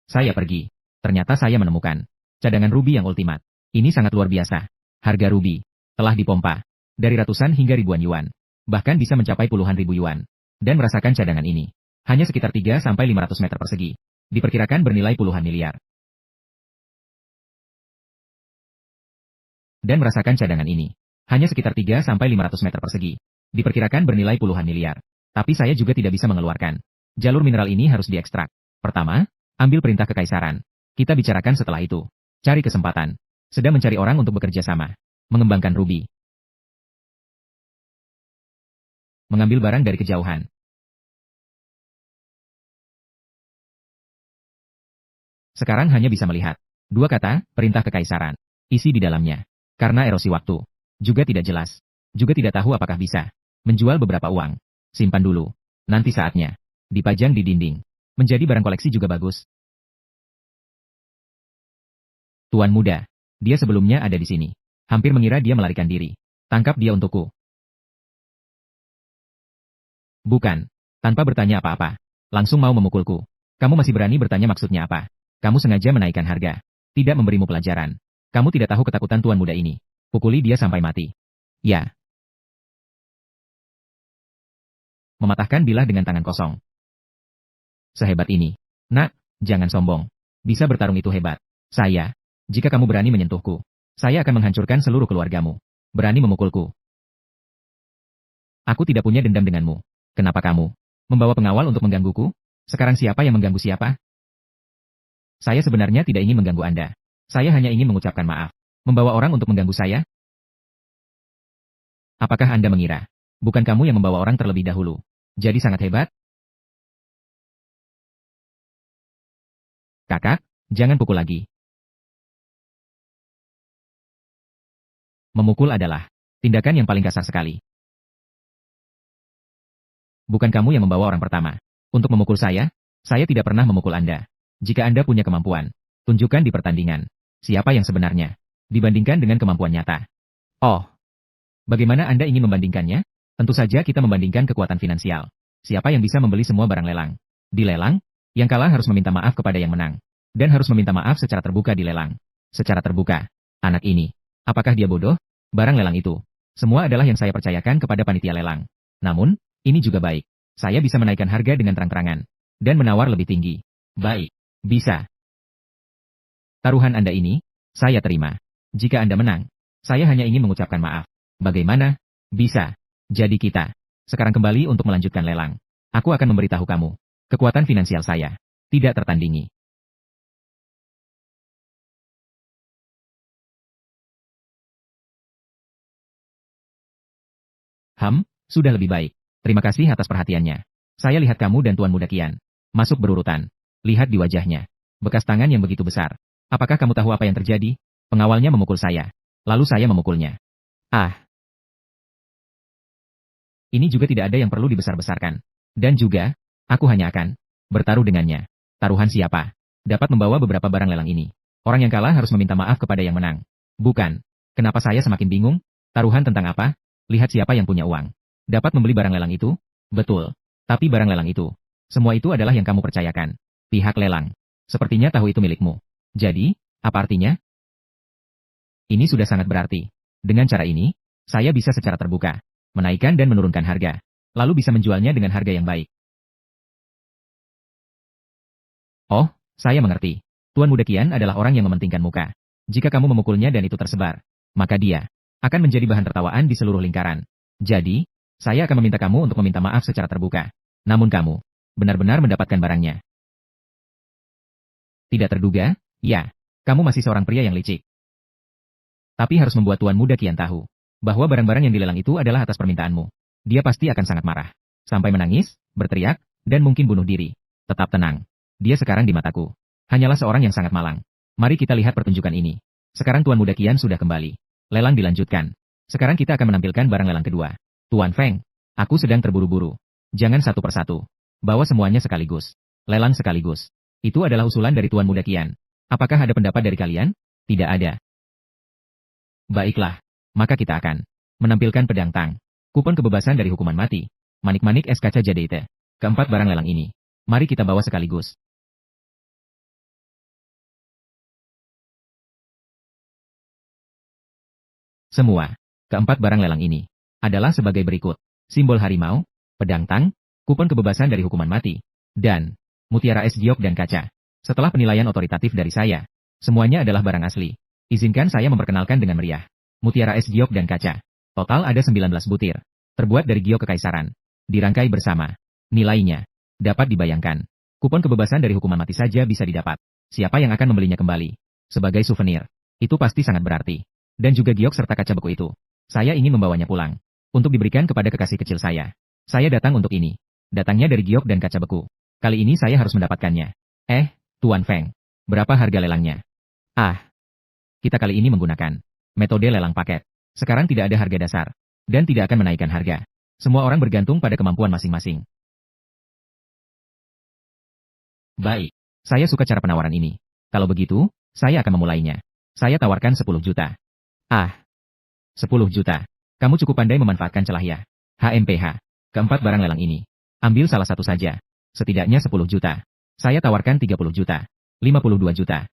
Saya pergi. Ternyata saya menemukan cadangan rubi yang ultimat. Ini sangat luar biasa. Harga rubi telah dipompa dari ratusan hingga ribuan yuan. Bahkan bisa mencapai puluhan ribu yuan. Dan merasakan cadangan ini hanya sekitar 3-500 meter persegi. Diperkirakan bernilai puluhan miliar. Dan merasakan cadangan ini hanya sekitar 3-500 meter persegi. Diperkirakan bernilai puluhan miliar. Tapi saya juga tidak bisa mengeluarkan. Jalur mineral ini harus diekstrak. Pertama, ambil perintah kekaisaran. Kita bicarakan setelah itu. Cari kesempatan. Sedang mencari orang untuk bekerja sama. Mengembangkan rubi. Mengambil barang dari kejauhan. Sekarang hanya bisa melihat 2 kata, perintah kekaisaran. Isi di dalamnya. Karena erosi waktu. Juga tidak jelas. Juga tidak tahu apakah bisa menjual beberapa uang. Simpan dulu. Nanti saatnya. Dipajang di dinding. Menjadi barang koleksi juga bagus. Tuan muda. Dia sebelumnya ada di sini. Hampir mengira dia melarikan diri. Tangkap dia untukku. Bukan. Tanpa bertanya apa-apa. Langsung mau memukulku. Kamu masih berani bertanya maksudnya apa? Kamu sengaja menaikkan harga. Tidak memberimu pelajaran. Kamu tidak tahu ketakutan tuan muda ini. Pukuli dia sampai mati. Ya. Mematahkan bilah dengan tangan kosong. Sehebat ini. Nak, jangan sombong. Bisa bertarung itu hebat. Jika kamu berani menyentuhku, saya akan menghancurkan seluruh keluargamu. Berani memukulku. Aku tidak punya dendam denganmu. Kenapa kamu membawa pengawal untuk menggangguku? Sekarang siapa yang mengganggu siapa? Saya sebenarnya tidak ingin mengganggu Anda. Saya hanya ingin mengucapkan maaf. Membawa orang untuk mengganggu saya? Apakah Anda mengira bukan kamu yang membawa orang terlebih dahulu? Jadi sangat hebat? Kakak, jangan pukul lagi. Memukul adalah tindakan yang paling kasar sekali. Bukan kamu yang membawa orang pertama untuk memukul saya tidak pernah memukul Anda. Jika Anda punya kemampuan, tunjukkan di pertandingan. Siapa yang sebenarnya dibandingkan dengan kemampuan nyata. Oh, bagaimana Anda ingin membandingkannya? Tentu saja kita membandingkan kekuatan finansial. Siapa yang bisa membeli semua barang lelang? Di lelang, yang kalah harus meminta maaf kepada yang menang. Dan harus meminta maaf secara terbuka di lelang. Secara terbuka. Anak ini, apakah dia bodoh? Barang lelang itu, semua adalah yang saya percayakan kepada panitia lelang. Namun, ini juga baik. Saya bisa menaikkan harga dengan terang-terangan. Dan menawar lebih tinggi. Baik. Bisa. Taruhan Anda ini, saya terima. Jika Anda menang, saya hanya ingin mengucapkan maaf. Bagaimana? Bisa. Jadi kita sekarang kembali untuk melanjutkan lelang. Aku akan memberitahu kamu. Kekuatan finansial saya tidak tertandingi. Sudah lebih baik. Terima kasih atas perhatiannya. Saya lihat kamu dan Tuan Muda Kian masuk berurutan. Lihat di wajahnya. Bekas tangan yang begitu besar. Apakah kamu tahu apa yang terjadi? Pengawalnya memukul saya. Lalu saya memukulnya. Ini juga tidak ada yang perlu dibesar-besarkan. Dan juga, aku hanya akan bertaruh dengannya. Taruhan siapa? Dapat membawa beberapa barang lelang ini. Orang yang kalah harus meminta maaf kepada yang menang. Bukan. Kenapa saya semakin bingung? Taruhan tentang apa? Lihat siapa yang punya uang. Dapat membeli barang lelang itu? Betul. Tapi barang lelang itu, semua itu adalah yang kamu percayakan. Pihak lelang. Sepertinya tahu itu milikmu. Jadi, apa artinya? Ini sudah sangat berarti. Dengan cara ini, saya bisa secara terbuka menaikkan dan menurunkan harga. Lalu bisa menjualnya dengan harga yang baik. Oh, saya mengerti. Tuan Muda Kian adalah orang yang mementingkan muka. Jika kamu memukulnya dan itu tersebar, maka dia akan menjadi bahan tertawaan di seluruh lingkaran. Jadi, saya akan meminta kamu untuk meminta maaf secara terbuka. Namun kamu benar-benar mendapatkan barangnya. Tidak terduga? Ya, kamu masih seorang pria yang licik. Tapi harus membuat Tuan Muda Kian tahu bahwa barang-barang yang dilelang itu adalah atas permintaanmu. Dia pasti akan sangat marah. Sampai menangis, berteriak, dan mungkin bunuh diri. Tetap tenang. Dia sekarang di mataku hanyalah seorang yang sangat malang. Mari kita lihat pertunjukan ini. Sekarang Tuan Muda Kian sudah kembali. Lelang dilanjutkan. Sekarang kita akan menampilkan barang lelang kedua. Tuan Feng, aku sedang terburu-buru. Jangan satu persatu. Bawa semuanya sekaligus. Lelang sekaligus. Itu adalah usulan dari Tuan Muda Kian. Apakah ada pendapat dari kalian? Tidak ada. Baiklah. Maka kita akan menampilkan pedang tang. Kupon kebebasan dari hukuman mati. Manik-manik es kaca Jadeite. Keempat barang lelang ini. Mari kita bawa sekaligus. Semua. Keempat barang lelang ini adalah sebagai berikut. Simbol harimau, pedang tang, kupon kebebasan dari hukuman mati, dan mutiara es giok dan kaca. Setelah penilaian otoritatif dari saya, semuanya adalah barang asli. Izinkan saya memperkenalkan dengan meriah. Mutiara es giok dan kaca. Total ada 19 butir. Terbuat dari giok kekaisaran. Dirangkai bersama. Nilainya dapat dibayangkan. Kupon kebebasan dari hukuman mati saja bisa didapat. Siapa yang akan membelinya kembali? Sebagai souvenir. Itu pasti sangat berarti. Dan juga giok serta kaca beku itu. Saya ingin membawanya pulang. Untuk diberikan kepada kekasih kecil saya. Saya datang untuk ini. Datangnya dari giok dan kaca beku. Kali ini saya harus mendapatkannya. Tuan Feng. Berapa harga lelangnya? Kita kali ini menggunakan metode lelang paket. Sekarang tidak ada harga dasar. Dan tidak akan menaikkan harga. Semua orang bergantung pada kemampuan masing-masing. Baik. Saya suka cara penawaran ini. Kalau begitu, saya akan memulainya. Saya tawarkan 10 juta. 10 juta. Kamu cukup pandai memanfaatkan celah ya. HMPH. Keempat barang lelang ini. Ambil salah satu saja. Setidaknya 10 juta. Saya tawarkan 30 juta. 52 juta.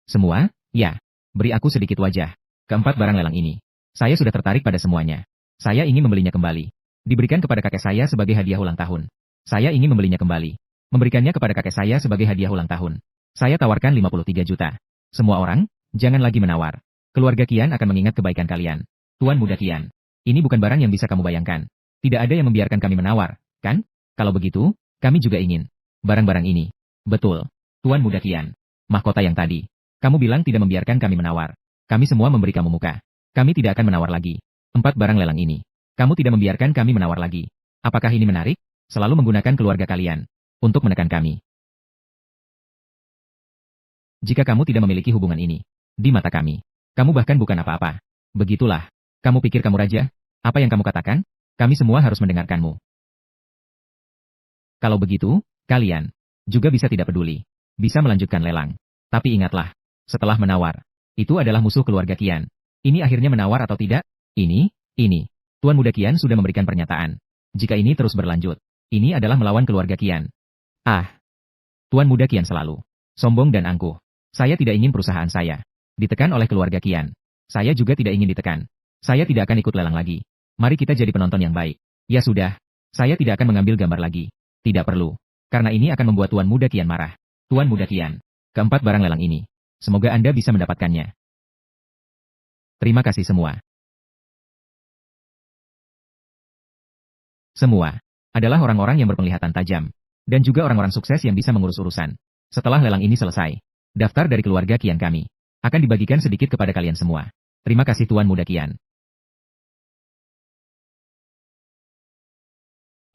Semua? Ya. Beri aku sedikit wajah. Keempat barang lelang ini. Saya sudah tertarik pada semuanya. Saya ingin membelinya kembali. Diberikan kepada kakek saya sebagai hadiah ulang tahun. Saya ingin membelinya kembali. Memberikannya kepada kakek saya sebagai hadiah ulang tahun. Saya tawarkan 53 juta. Semua orang, jangan lagi menawar. Keluarga Qian akan mengingat kebaikan kalian. Tuan Muda Qian, ini bukan barang yang bisa kamu bayangkan. Tidak ada yang membiarkan kami menawar, kan? Kalau begitu, kami juga ingin. Barang-barang ini. Betul. Tuan Muda Qian. Mahkota yang tadi. Kamu bilang tidak membiarkan kami menawar. Kami semua memberi kamu muka. Kami tidak akan menawar lagi. 4 barang lelang ini. Kamu tidak membiarkan kami menawar lagi. Apakah ini menarik? Selalu menggunakan keluarga kalian. Untuk menekan kami. Jika kamu tidak memiliki hubungan ini. Di mata kami. Kamu bahkan bukan apa-apa. Begitulah. Kamu pikir kamu raja? Apa yang kamu katakan? Kami semua harus mendengarkanmu. Kalau begitu, kalian juga bisa tidak peduli. Bisa melanjutkan lelang. Tapi ingatlah. Setelah menawar. Itu adalah musuh keluarga Qian. Ini akhirnya menawar atau tidak? Ini. Tuan Muda Qian sudah memberikan pernyataan. Jika ini terus berlanjut. Ini adalah melawan keluarga Qian. Tuan Muda Qian selalu sombong dan angkuh. Saya tidak ingin perusahaan saya ditekan oleh keluarga Qian. Saya juga tidak ingin ditekan. Saya tidak akan ikut lelang lagi. Mari kita jadi penonton yang baik. Ya sudah. Saya tidak akan mengambil gambar lagi. Tidak perlu. Karena ini akan membuat Tuan Muda Qian marah. Tuan Muda Qian. Keempat barang lelang ini. Semoga Anda bisa mendapatkannya. Terima kasih semua. Semua adalah orang-orang yang berpenglihatan tajam. Dan juga orang-orang sukses yang bisa mengurus urusan. Setelah lelang ini selesai, daftar dari keluarga Qian kami akan dibagikan sedikit kepada kalian semua. Terima kasih Tuan Muda Qian.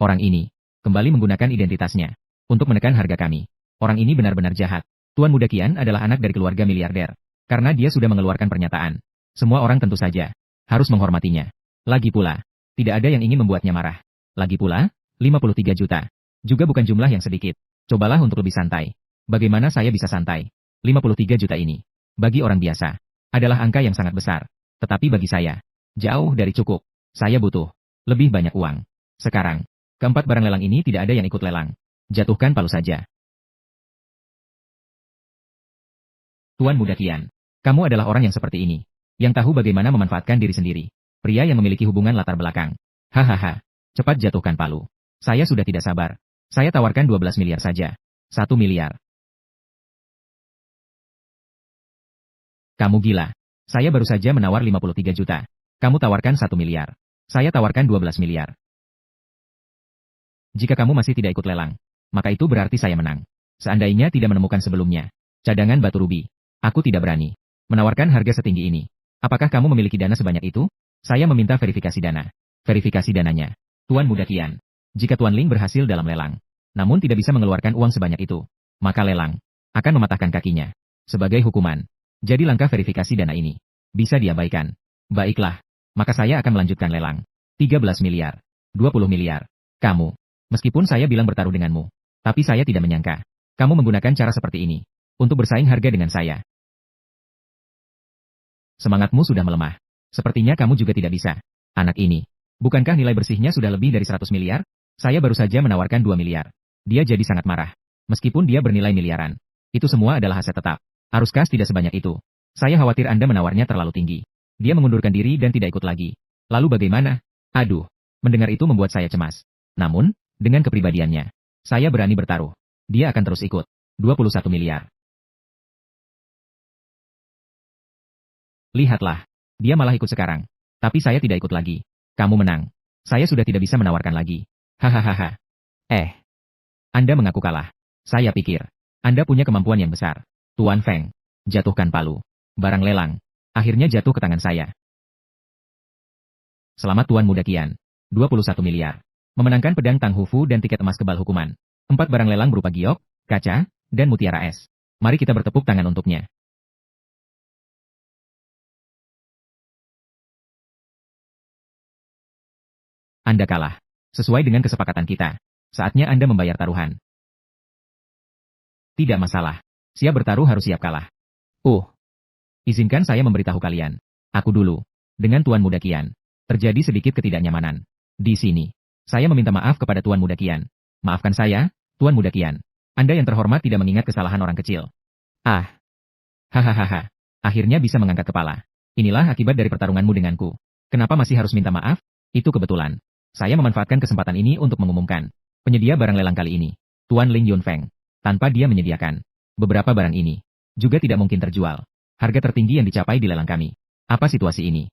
Orang ini kembali menggunakan identitasnya untuk menekan harga kami. Orang ini benar-benar jahat. Tuan Muda Qian adalah anak dari keluarga miliarder. Karena dia sudah mengeluarkan pernyataan. Semua orang tentu saja harus menghormatinya. Lagi pula, tidak ada yang ingin membuatnya marah. Lagi pula, 53 juta. Juga bukan jumlah yang sedikit. Cobalah untuk lebih santai. Bagaimana saya bisa santai? 53 juta ini. Bagi orang biasa. Adalah angka yang sangat besar. Tetapi bagi saya. Jauh dari cukup. Saya butuh. Lebih banyak uang. Sekarang. Keempat barang lelang ini tidak ada yang ikut lelang. Jatuhkan palu saja. Tuan Muda Qian. Kamu adalah orang yang seperti ini. Yang tahu bagaimana memanfaatkan diri sendiri. Pria yang memiliki hubungan latar belakang. Hahaha. Cepat jatuhkan palu. Saya sudah tidak sabar. Saya tawarkan 12 miliar saja. 1 miliar. Kamu gila. Saya baru saja menawar 53 juta. Kamu tawarkan 1 miliar. Saya tawarkan 12 miliar. Jika kamu masih tidak ikut lelang, maka itu berarti saya menang. Seandainya tidak menemukan sebelumnya cadangan batu rubi, aku tidak berani menawarkan harga setinggi ini. Apakah kamu memiliki dana sebanyak itu? Saya meminta verifikasi dana. Verifikasi dananya. Tuan Muda Qian. Jika Tuan Ling berhasil dalam lelang, namun tidak bisa mengeluarkan uang sebanyak itu, maka lelang akan mematahkan kakinya. Sebagai hukuman, jadi langkah verifikasi dana ini bisa diabaikan. Baiklah, maka saya akan melanjutkan lelang. 13 miliar, 20 miliar. Kamu, meskipun saya bilang bertaruh denganmu, tapi saya tidak menyangka kamu menggunakan cara seperti ini untuk bersaing harga dengan saya. Semangatmu sudah melemah. Sepertinya kamu juga tidak bisa. Anak ini, bukankah nilai bersihnya sudah lebih dari 100 miliar? Saya baru saja menawarkan 2 miliar. Dia jadi sangat marah. Meskipun dia bernilai miliaran. Itu semua adalah aset tetap. Haruskah tidak sebanyak itu? Saya khawatir Anda menawarnya terlalu tinggi. Dia mengundurkan diri dan tidak ikut lagi. Lalu bagaimana? Aduh, mendengar itu membuat saya cemas. Namun, dengan kepribadiannya, saya berani bertaruh. Dia akan terus ikut. 21 miliar. Lihatlah. Dia malah ikut sekarang. Tapi saya tidak ikut lagi. Kamu menang. Saya sudah tidak bisa menawarkan lagi. Hahaha. Anda mengaku kalah. Saya pikir Anda punya kemampuan yang besar. Tuan Feng, jatuhkan palu. Barang lelang akhirnya jatuh ke tangan saya. Selamat Tuan Muda Qian. 21 miliar. Memenangkan pedang Tang Hufu dan tiket emas kebal hukuman. 4 barang lelang berupa giok, kaca, dan mutiara es. Mari kita bertepuk tangan untuknya. Anda kalah. Sesuai dengan kesepakatan kita. Saatnya Anda membayar taruhan. Tidak masalah. Siap bertaruh harus siap kalah. Izinkan saya memberitahu kalian. Aku dulu. Dengan Tuan Muda Qian. Terjadi sedikit ketidaknyamanan. Di sini. Saya meminta maaf kepada Tuan Muda Qian. Maafkan saya, Tuan Muda Qian. Anda yang terhormat tidak mengingat kesalahan orang kecil. Hahaha. Akhirnya bisa mengangkat kepala. Inilah akibat dari pertarunganmu denganku. Kenapa masih harus minta maaf? Itu kebetulan. Saya memanfaatkan kesempatan ini untuk mengumumkan Penyedia barang lelang kali ini, Tuan Ling Yunfeng. Tanpa dia menyediakan beberapa barang ini, juga tidak mungkin terjual. Harga tertinggi yang dicapai di lelang kami. Apa situasi ini?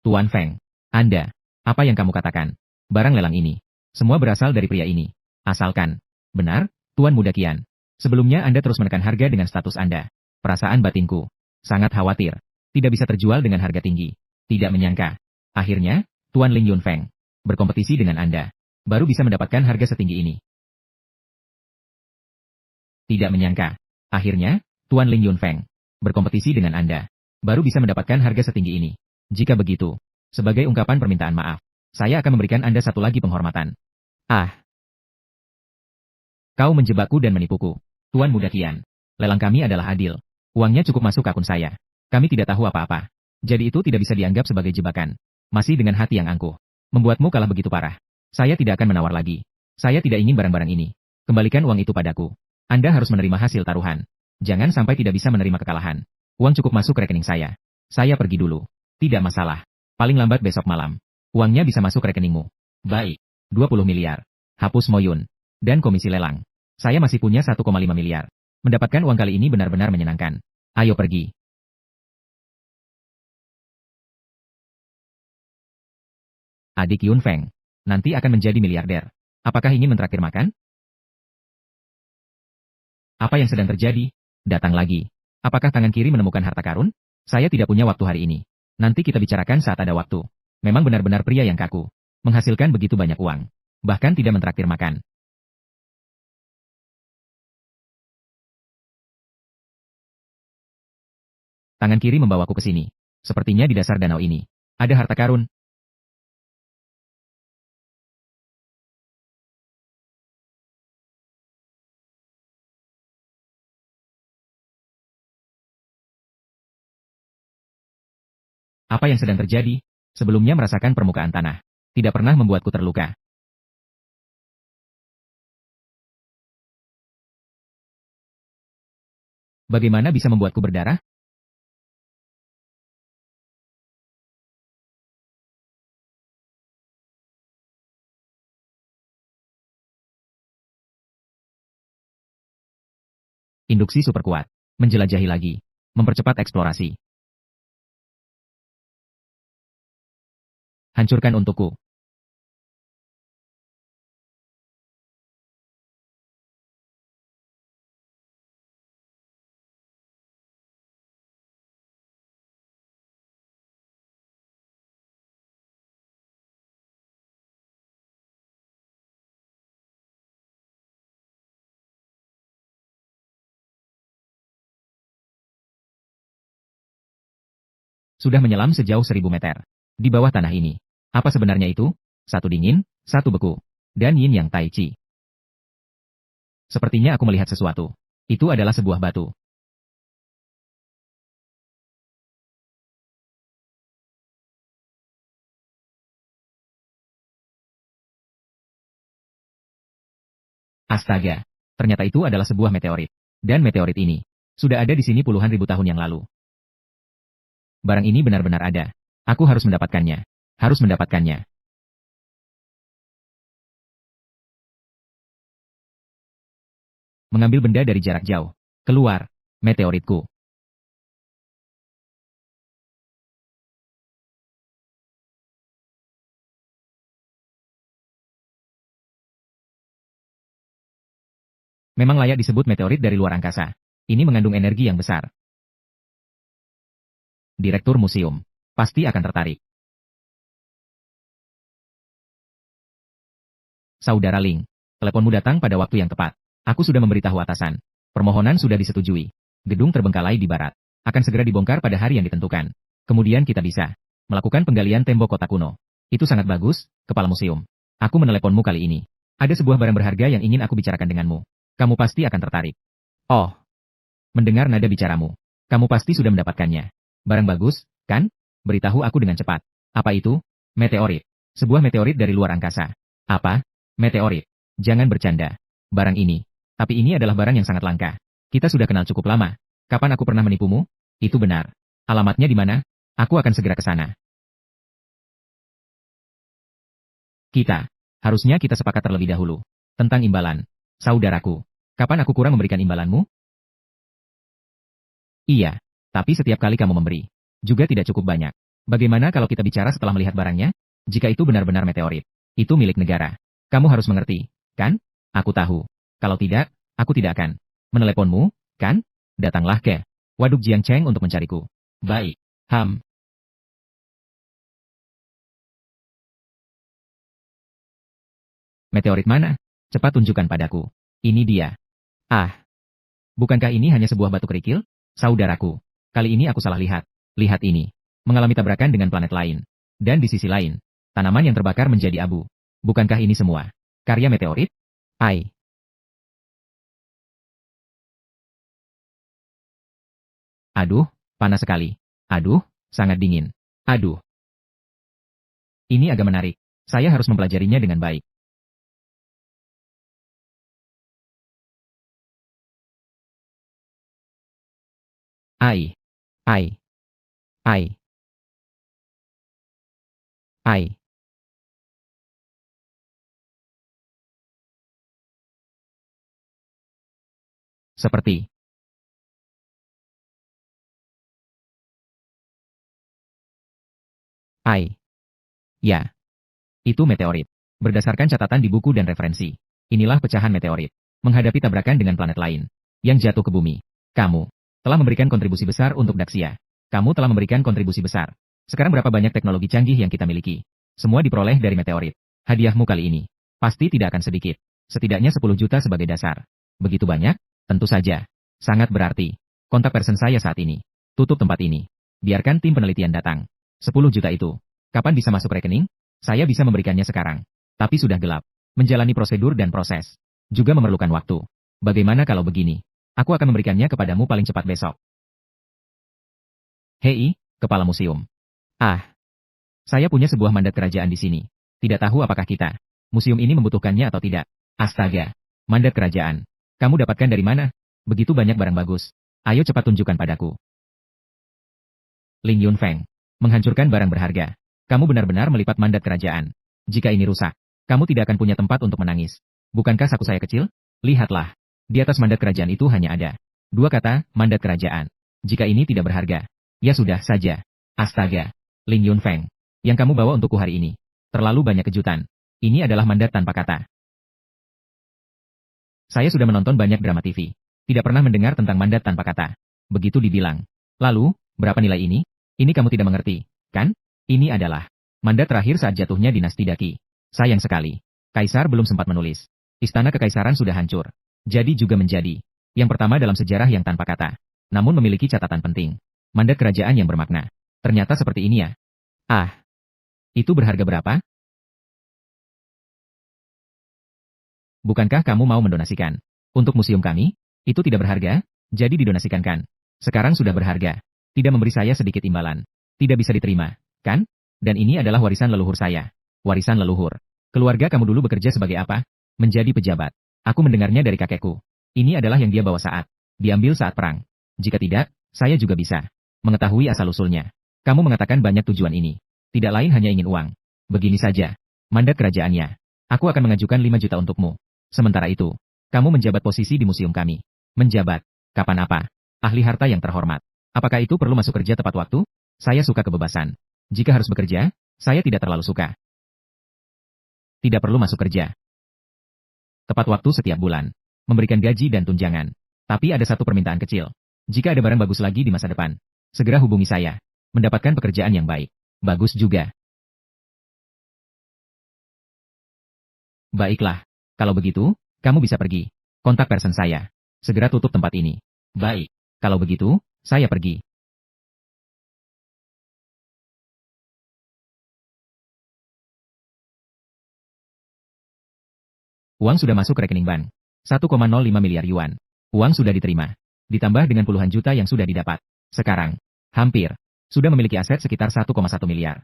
Tuan Feng, Anda, apa yang kamu katakan? Barang lelang ini, semua berasal dari pria ini. Asalkan, benar, Tuan Muda Qian. Sebelumnya Anda terus menekan harga dengan status Anda. Perasaan batinku, sangat khawatir. Tidak bisa terjual dengan harga tinggi. Tidak menyangka. Akhirnya, Tuan Ling Yunfeng, berkompetisi dengan Anda. Baru bisa mendapatkan harga setinggi ini. Tidak menyangka. Akhirnya, Tuan Ling Yunfeng, berkompetisi dengan Anda. Baru bisa mendapatkan harga setinggi ini. Jika begitu, sebagai ungkapan permintaan maaf, saya akan memberikan Anda satu lagi penghormatan. Ah. Kau menjebakku dan menipuku. Tuan Muda Qian. Lelang kami adalah adil. Uangnya cukup masuk ke akun saya. Kami tidak tahu apa-apa. Jadi itu tidak bisa dianggap sebagai jebakan. Masih dengan hati yang angkuh. Membuatmu kalah begitu parah. Saya tidak akan menawar lagi. Saya tidak ingin barang-barang ini. Kembalikan uang itu padaku. Anda harus menerima hasil taruhan. Jangan sampai tidak bisa menerima kekalahan. Uang cukup masuk ke rekening saya. Saya pergi dulu. Tidak masalah. Paling lambat besok malam. Uangnya bisa masuk ke rekeningmu. Baik. 20 miliar. Hapus Moyun. Dan komisi lelang. Saya masih punya 1,5 miliar. Mendapatkan uang kali ini benar-benar menyenangkan. Ayo pergi. Adik Yun Feng. Nanti akan menjadi miliarder. Apakah ingin mentraktir makan? Apa yang sedang terjadi? Datang lagi. Apakah tangan kiri menemukan harta karun? Saya tidak punya waktu hari ini. Nanti kita bicarakan saat ada waktu. Memang benar-benar pria yang kaku. Menghasilkan begitu banyak uang. Bahkan tidak mentraktir makan. Tangan kiri membawaku ke sini. Sepertinya di dasar danau ini ada harta karun. Apa yang sedang terjadi? Sebelumnya merasakan permukaan tanah. Tidak pernah membuatku terluka. Bagaimana bisa membuatku berdarah? Induksi super kuat. Menjelajahi lagi. Mempercepat eksplorasi. Hancurkan untukku. Sudah menyelam sejauh 1000 meter. Di bawah tanah ini. Apa sebenarnya itu? Satu dingin, satu beku. Dan yin yang tai chi. Sepertinya aku melihat sesuatu. Itu adalah sebuah batu. Astaga. Ternyata itu adalah sebuah meteorit. Dan meteorit ini sudah ada di sini puluhan ribu tahun yang lalu. Barang ini benar-benar ada. Aku harus mendapatkannya. Harus mendapatkannya. Mengambil benda dari jarak jauh. Keluar. Meteoritku. Memang layak disebut meteorit dari luar angkasa. Ini mengandung energi yang besar. Direktur museum. Pasti akan tertarik. Saudara Ling. Teleponmu datang pada waktu yang tepat. Aku sudah memberitahu atasan. Permohonan sudah disetujui. Gedung terbengkalai di barat. Akan segera dibongkar pada hari yang ditentukan. Kemudian kita bisa melakukan penggalian tembok kota kuno. Itu sangat bagus, Kepala Museum. Aku meneleponmu kali ini. Ada sebuah barang berharga yang ingin aku bicarakan denganmu. Kamu pasti akan tertarik. Oh. Mendengar nada bicaramu. Kamu pasti sudah mendapatkannya. Barang bagus, kan? Beritahu aku dengan cepat. Apa itu? Meteorit. Sebuah meteorit dari luar angkasa. Apa? Meteorit. Jangan bercanda. Barang ini. Tapi ini adalah barang yang sangat langka. Kita sudah kenal cukup lama. Kapan aku pernah menipumu? Itu benar. Alamatnya di mana? Aku akan segera ke sana. Kita Harusnya kita sepakat terlebih dahulu. Tentang imbalan. Saudaraku, kapan aku kurang memberikan imbalanmu? Iya, tapi setiap kali kamu memberi, juga tidak cukup banyak. Bagaimana kalau kita bicara setelah melihat barangnya? Jika itu benar-benar meteorit, itu milik negara. Kamu harus mengerti, kan? Aku tahu. Kalau tidak, aku tidak akan meneleponmu, kan? Datanglah ke Waduk Jiangcheng untuk mencariku. Baik. Meteorit mana? Cepat tunjukkan padaku. Ini dia. Ah, bukankah ini hanya sebuah batu kerikil? Saudaraku, kali ini aku salah lihat. Lihat ini. Mengalami tabrakan dengan planet lain. Dan di sisi lain, tanaman yang terbakar menjadi abu. Bukankah ini semua karya meteorit? Ai. Aduh, panas sekali. Aduh, sangat dingin. Aduh, ini agak menarik. Saya harus mempelajarinya dengan baik. Ai. Ai. Ai. Ai. Seperti. Ai. Ya. Itu meteorit. Berdasarkan catatan di buku dan referensi, inilah pecahan meteorit. Menghadapi tabrakan dengan planet lain yang jatuh ke bumi. Kamu telah memberikan kontribusi besar untuk Daxia. Kamu telah memberikan kontribusi besar. Sekarang berapa banyak teknologi canggih yang kita miliki? Semua diperoleh dari meteorit. Hadiahmu kali ini pasti tidak akan sedikit. Setidaknya 10 juta sebagai dasar. Begitu banyak? Tentu saja. Sangat berarti. Kontak person saya saat ini. Tutup tempat ini. Biarkan tim penelitian datang. 10 juta itu. Kapan bisa masuk rekening? Saya bisa memberikannya sekarang. Tapi sudah gelap. Menjalani prosedur dan proses. Juga memerlukan waktu. Bagaimana kalau begini? Aku akan memberikannya kepadamu paling cepat besok. Hei, kepala museum. Ah, saya punya sebuah mandat kerajaan di sini. Tidak tahu apakah kita, museum ini membutuhkannya atau tidak. Astaga, mandat kerajaan. Kamu dapatkan dari mana? Begitu banyak barang bagus. Ayo cepat tunjukkan padaku. Ling Yunfeng. Menghancurkan barang berharga. Kamu benar-benar melipat mandat kerajaan. Jika ini rusak, kamu tidak akan punya tempat untuk menangis. Bukankah saku saya kecil? Lihatlah. Di atas mandat kerajaan itu hanya ada dua kata, mandat kerajaan. Jika ini tidak berharga, ya sudah saja. Astaga. Ling Yunfeng. Yang kamu bawa untukku hari ini. Terlalu banyak kejutan. Ini adalah mandat tanpa kata. Saya sudah menonton banyak drama TV. Tidak pernah mendengar tentang mandat tanpa kata. Begitu dibilang. Lalu, berapa nilai ini? Ini kamu tidak mengerti, kan? Ini adalah mandat terakhir saat jatuhnya dinasti Daqi. Sayang sekali. Kaisar belum sempat menulis. Istana kekaisaran sudah hancur. Jadi juga menjadi yang pertama dalam sejarah yang tanpa kata. Namun memiliki catatan penting. Mandat kerajaan yang bermakna. Ternyata seperti ini ya. Ah. Itu berharga berapa? Bukankah kamu mau mendonasikan? Untuk museum kami? Itu tidak berharga? Jadi didonasikan kan? Sekarang sudah berharga. Tidak memberi saya sedikit imbalan. Tidak bisa diterima. Kan? Dan ini adalah warisan leluhur saya. Warisan leluhur. Keluarga kamu dulu bekerja sebagai apa? Menjadi pejabat. Aku mendengarnya dari kakekku. Ini adalah yang dia bawa saat diambil saat perang. Jika tidak, saya juga bisa mengetahui asal-usulnya. Kamu mengatakan banyak tujuan ini. Tidak lain hanya ingin uang. Begini saja. Mandat kerajaannya. Aku akan mengajukan 5 juta untukmu. Sementara itu, kamu menjabat posisi di museum kami. Menjabat. Kapan apa? Ahli harta yang terhormat. Apakah itu perlu masuk kerja tepat waktu? Saya suka kebebasan. Jika harus bekerja, saya tidak terlalu suka. Tidak perlu masuk kerja. Tepat waktu setiap bulan. Memberikan gaji dan tunjangan. Tapi ada satu permintaan kecil. Jika ada barang bagus lagi di masa depan, segera hubungi saya. Mendapatkan pekerjaan yang baik. Bagus juga. Baiklah. Kalau begitu, kamu bisa pergi. Kontak person saya. Segera tutup tempat ini. Baik. Kalau begitu, saya pergi. Uang sudah masuk ke rekening bank. 1,05 miliar yuan. Uang sudah diterima. Ditambah dengan puluhan juta yang sudah didapat. Sekarang, hampir, sudah memiliki aset sekitar 1,1 miliar.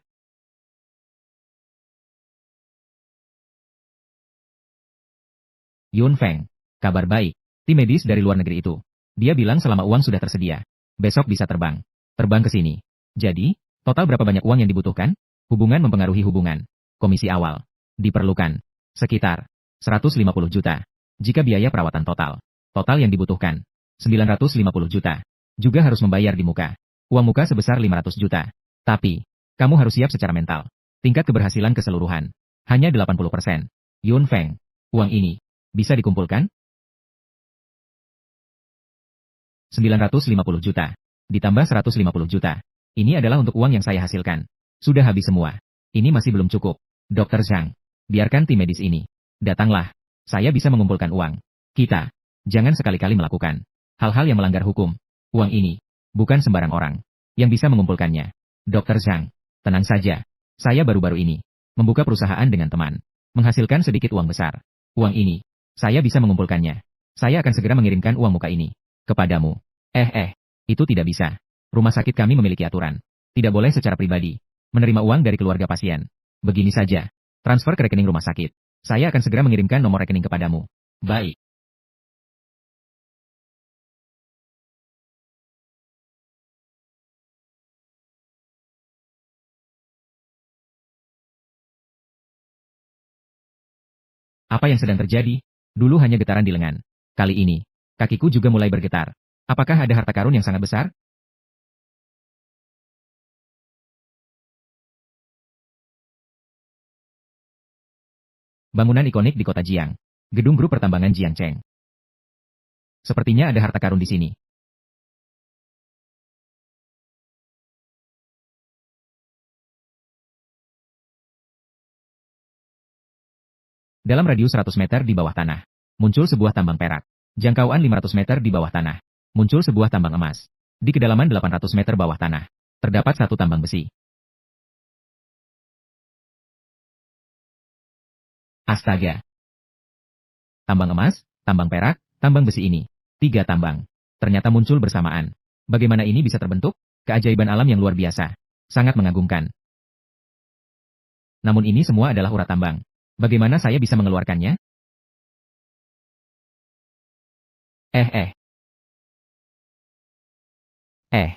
Yun Feng. Kabar baik. Tim medis dari luar negeri itu. Dia bilang selama uang sudah tersedia. Besok bisa terbang. Terbang ke sini. Jadi, total berapa banyak uang yang dibutuhkan? Hubungan mempengaruhi hubungan. Komisi awal. Diperlukan Sekitar 150 juta. Jika biaya perawatan total yang dibutuhkan 950 juta. Juga harus membayar di muka. Uang muka sebesar 500 juta. Tapi, kamu harus siap secara mental. Tingkat keberhasilan keseluruhan hanya 80%. Yun Feng, uang ini bisa dikumpulkan? 950 juta. Ditambah 150 juta. Ini adalah untuk uang yang saya hasilkan. Sudah habis semua. Ini masih belum cukup. Dr. Zhang, biarkan tim medis ini. Datanglah. Saya bisa mengumpulkan uang. Kita, jangan sekali-kali melakukan hal-hal yang melanggar hukum. Uang ini, bukan sembarang orang yang bisa mengumpulkannya. Dr. Zhang, tenang saja. Saya baru-baru ini membuka perusahaan dengan teman. Menghasilkan sedikit uang besar. Uang ini, saya bisa mengumpulkannya. Saya akan segera mengirimkan uang muka ini kepadamu. Itu tidak bisa. Rumah sakit kami memiliki aturan. Tidak boleh secara pribadi menerima uang dari keluarga pasien. Begini saja. Transfer ke rekening rumah sakit. Saya akan segera mengirimkan nomor rekening kepadamu. Baik. Apa yang sedang terjadi? Dulu hanya getaran di lengan. Kali ini, kakiku juga mulai bergetar. Apakah ada harta karun yang sangat besar? Bangunan ikonik di kota Jiang. Gedung grup pertambangan Jiangcheng. Sepertinya ada harta karun di sini. Dalam radius 100 meter di bawah tanah, muncul sebuah tambang perak. Jangkauan 500 meter di bawah tanah, muncul sebuah tambang emas. Di kedalaman 800 meter bawah tanah, terdapat satu tambang besi. Astaga! Tambang emas, tambang perak, tambang besi ini. 3 tambang. Ternyata muncul bersamaan. Bagaimana ini bisa terbentuk? Keajaiban alam yang luar biasa. Sangat mengagumkan. Namun ini semua adalah urat tambang. Bagaimana saya bisa mengeluarkannya? Eh, eh, eh.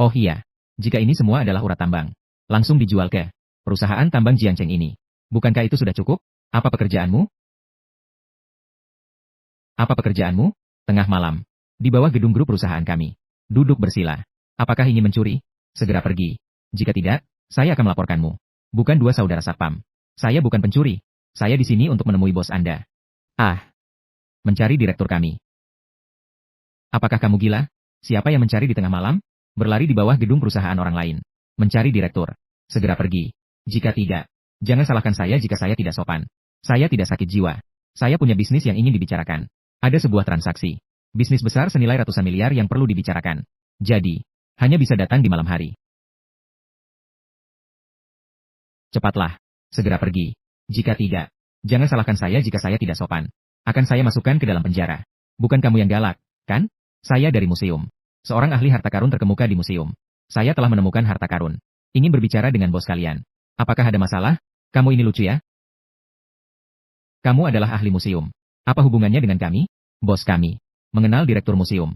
Oh iya. Jika ini semua adalah urat tambang, langsung dijual ke perusahaan tambang Jiangcheng ini. Bukankah itu sudah cukup? Apa pekerjaanmu? Apa pekerjaanmu? Tengah malam. Di bawah gedung grup perusahaan kami. Duduk bersila. Apakah ingin mencuri? Segera pergi. Jika tidak, saya akan melaporkanmu. Bukan dua saudara satpam. Saya bukan pencuri. Saya di sini untuk menemui bos Anda. Ah, mencari direktur kami. Apakah kamu gila? Siapa yang mencari di tengah malam? Berlari di bawah gedung perusahaan orang lain. Mencari direktur. Segera pergi. Jika tidak, jangan salahkan saya jika saya tidak sopan. Saya tidak sakit jiwa. Saya punya bisnis yang ingin dibicarakan. Ada sebuah transaksi. Bisnis besar senilai ratusan miliar yang perlu dibicarakan. Jadi, hanya bisa datang di malam hari. Cepatlah. Segera pergi. Jika tidak, jangan salahkan saya jika saya tidak sopan. Akan saya masukkan ke dalam penjara. Bukan kamu yang galak, kan? Saya dari museum. Seorang ahli harta karun terkemuka di museum. Saya telah menemukan harta karun. Ingin berbicara dengan bos kalian. Apakah ada masalah? Kamu ini lucu ya? Kamu adalah ahli museum. Apa hubungannya dengan kami? Bos kami mengenal direktur museum.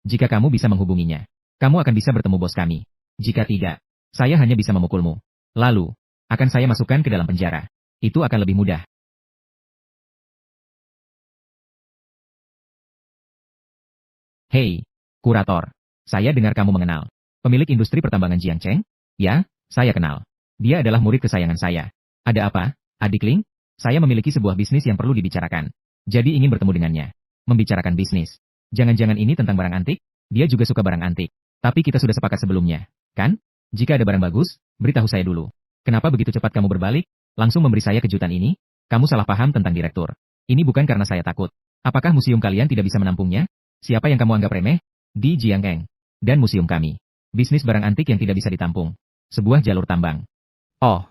Jika kamu bisa menghubunginya, kamu akan bisa bertemu bos kami. Jika tidak, saya hanya bisa memukulmu. Lalu, akan saya masukkan ke dalam penjara. Itu akan lebih mudah. Hei, kurator. Saya dengar kamu mengenal pemilik industri pertambangan Jiangcheng? Ya, saya kenal. Dia adalah murid kesayangan saya. Ada apa, adik Ling? Saya memiliki sebuah bisnis yang perlu dibicarakan. Jadi ingin bertemu dengannya. Membicarakan bisnis. Jangan-jangan ini tentang barang antik? Dia juga suka barang antik. Tapi kita sudah sepakat sebelumnya, kan? Jika ada barang bagus, beritahu saya dulu. Kenapa begitu cepat kamu berbalik? Langsung memberi saya kejutan ini? Kamu salah paham tentang direktur. Ini bukan karena saya takut. Apakah museum kalian tidak bisa menampungnya? Siapa yang kamu anggap remeh? Di Jiangeng. Dan museum kami. Bisnis barang antik yang tidak bisa ditampung. Sebuah jalur tambang. Oh.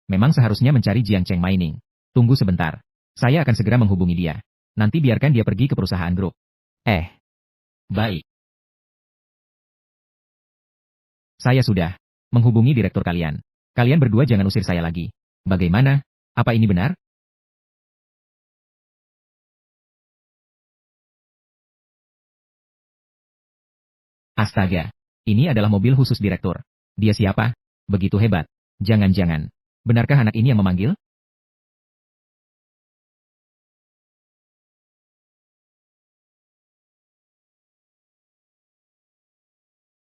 Memang seharusnya mencari Jiangcheng Mining. Tunggu sebentar. Saya akan segera menghubungi dia. Nanti biarkan dia pergi ke perusahaan grup. Baik. Saya sudah menghubungi direktur kalian. Kalian berdua jangan usir saya lagi. Bagaimana? Apa ini benar? Astaga. Ini adalah mobil khusus direktur. Dia siapa? Begitu hebat. Jangan-jangan. Benarkah anak ini yang memanggil?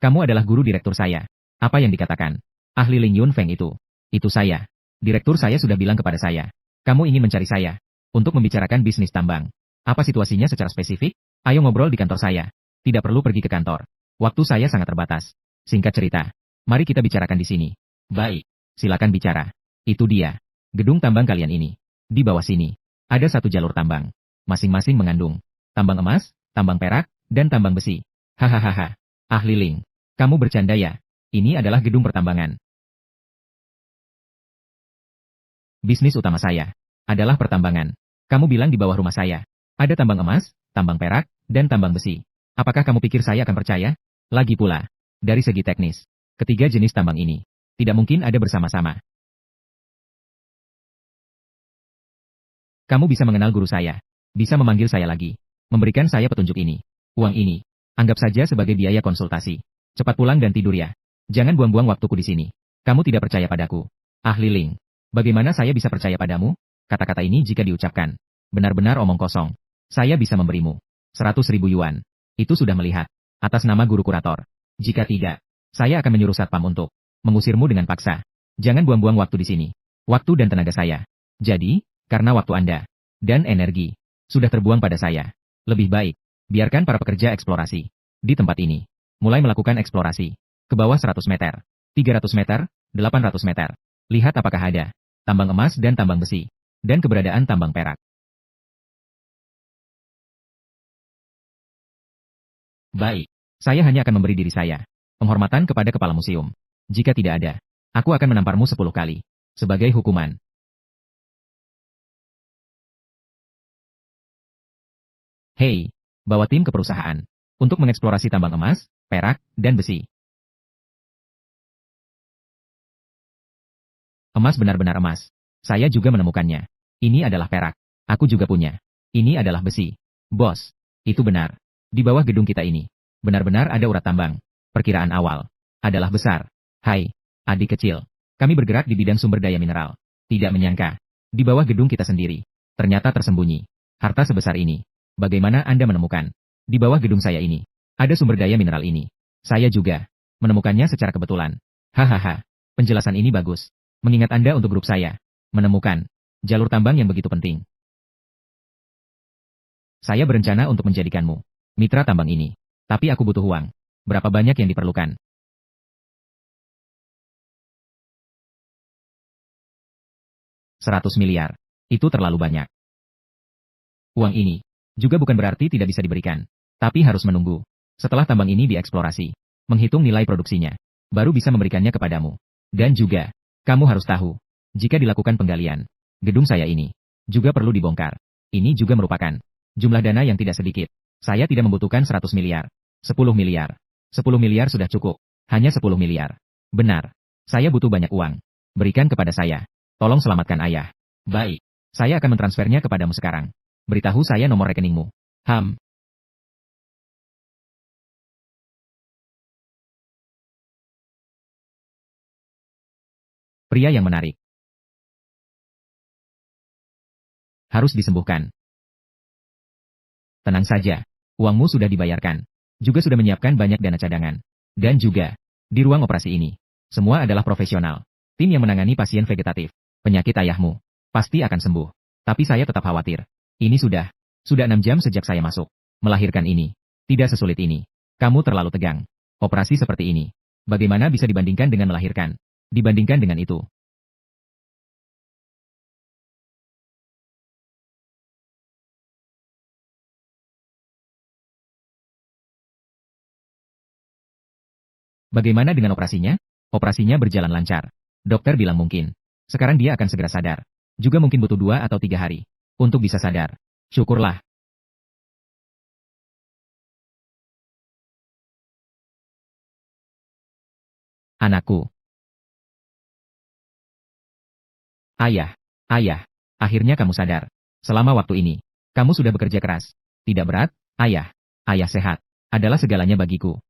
Kamu adalah guru direktur saya. Apa yang dikatakan? Ahli Ling Yun Feng itu. Itu saya. Direktur saya sudah bilang kepada saya. Kamu ingin mencari saya. Untuk membicarakan bisnis tambang. Apa situasinya secara spesifik? Ayo ngobrol di kantor saya. Tidak perlu pergi ke kantor. Waktu saya sangat terbatas. Singkat cerita. Mari kita bicarakan di sini. Baik. Silakan bicara. Itu dia. Gedung tambang kalian ini. Di bawah sini. Ada satu jalur tambang. Masing-masing mengandung tambang emas, tambang perak, dan tambang besi. Hahaha. Ahli Ling. Kamu bercanda ya? Ini adalah gedung pertambangan. Bisnis utama saya adalah pertambangan. Kamu bilang di bawah rumah saya ada tambang emas, tambang perak, dan tambang besi. Apakah kamu pikir saya akan percaya? Lagi pula, dari segi teknis, ketiga jenis tambang ini tidak mungkin ada bersama-sama. Kamu bisa mengenal guru saya, bisa memanggil saya lagi, memberikan saya petunjuk ini. Uang ini, anggap saja sebagai biaya konsultasi. Cepat pulang dan tidur ya. Jangan buang-buang waktuku di sini. Kamu tidak percaya padaku. Ahli Ling. Bagaimana saya bisa percaya padamu? Kata-kata ini jika diucapkan, benar-benar omong kosong. Saya bisa memberimu 100.000 yuan. Itu sudah melihat. Atas nama guru kurator. Jika tidak, saya akan menyuruh satpam untuk mengusirmu dengan paksa. Jangan buang-buang waktu di sini. Waktu dan tenaga saya. Jadi, karena waktu Anda dan energi sudah terbuang pada saya, lebih baik biarkan para pekerja eksplorasi di tempat ini mulai melakukan eksplorasi ke bawah 100 meter, 300 meter, 800 meter. Lihat apakah ada tambang emas dan tambang besi, dan keberadaan tambang perak. Baik, saya hanya akan memberi diri saya penghormatan kepada kepala museum. Jika tidak ada, aku akan menamparmu 10 kali sebagai hukuman. Hei, bawa tim ke perusahaan untuk mengeksplorasi tambang emas, perak, dan besi. Emas benar-benar emas. Saya juga menemukannya. Ini adalah perak. Aku juga punya. Ini adalah besi. Bos, itu benar. Di bawah gedung kita ini, benar-benar ada urat tambang. Perkiraan awal adalah besar. Hai, adik kecil. Kami bergerak di bidang sumber daya mineral. Tidak menyangka, di bawah gedung kita sendiri, ternyata tersembunyi harta sebesar ini. Bagaimana Anda menemukan? Di bawah gedung saya ini, ada sumber daya mineral ini. Saya juga menemukannya secara kebetulan. Hahaha, penjelasan ini bagus. Mengingat Anda untuk grup saya menemukan jalur tambang yang begitu penting. Saya berencana untuk menjadikanmu mitra tambang ini. Tapi aku butuh uang. Berapa banyak yang diperlukan? 100 miliar. Itu terlalu banyak. Uang ini juga bukan berarti tidak bisa diberikan. Tapi harus menunggu setelah tambang ini dieksplorasi, menghitung nilai produksinya, baru bisa memberikannya kepadamu. Dan juga, kamu harus tahu, jika dilakukan penggalian, gedung saya ini juga perlu dibongkar. Ini juga merupakan jumlah dana yang tidak sedikit. Saya tidak membutuhkan 100 miliar. 10 miliar. 10 miliar sudah cukup. Hanya 10 miliar. Benar. Saya butuh banyak uang. Berikan kepada saya. Tolong selamatkan ayah. Baik. Saya akan mentransfernya kepadamu sekarang. Beritahu saya nomor rekeningmu. Pria yang menarik. Harus disembuhkan. Tenang saja. Uangmu sudah dibayarkan. Juga sudah menyiapkan banyak dana cadangan. Dan juga, di ruang operasi ini, semua adalah profesional. Tim yang menangani pasien vegetatif. Penyakit ayahmu pasti akan sembuh. Tapi saya tetap khawatir. Ini sudah 6 jam sejak saya masuk. Melahirkan ini. Tidak sesulit ini. Kamu terlalu tegang. Operasi seperti ini. Bagaimana bisa dibandingkan dengan melahirkan? Dibandingkan dengan itu. Bagaimana dengan operasinya? Operasinya berjalan lancar. Dokter bilang mungkin. Sekarang dia akan segera sadar. Juga mungkin butuh 2 atau 3 hari. Untuk bisa sadar. Syukurlah. Anakku. Ayah. Ayah. Akhirnya kamu sadar. Selama waktu ini, kamu sudah bekerja keras. Tidak berat, ayah. Ayah sehat. Adalah segalanya bagiku.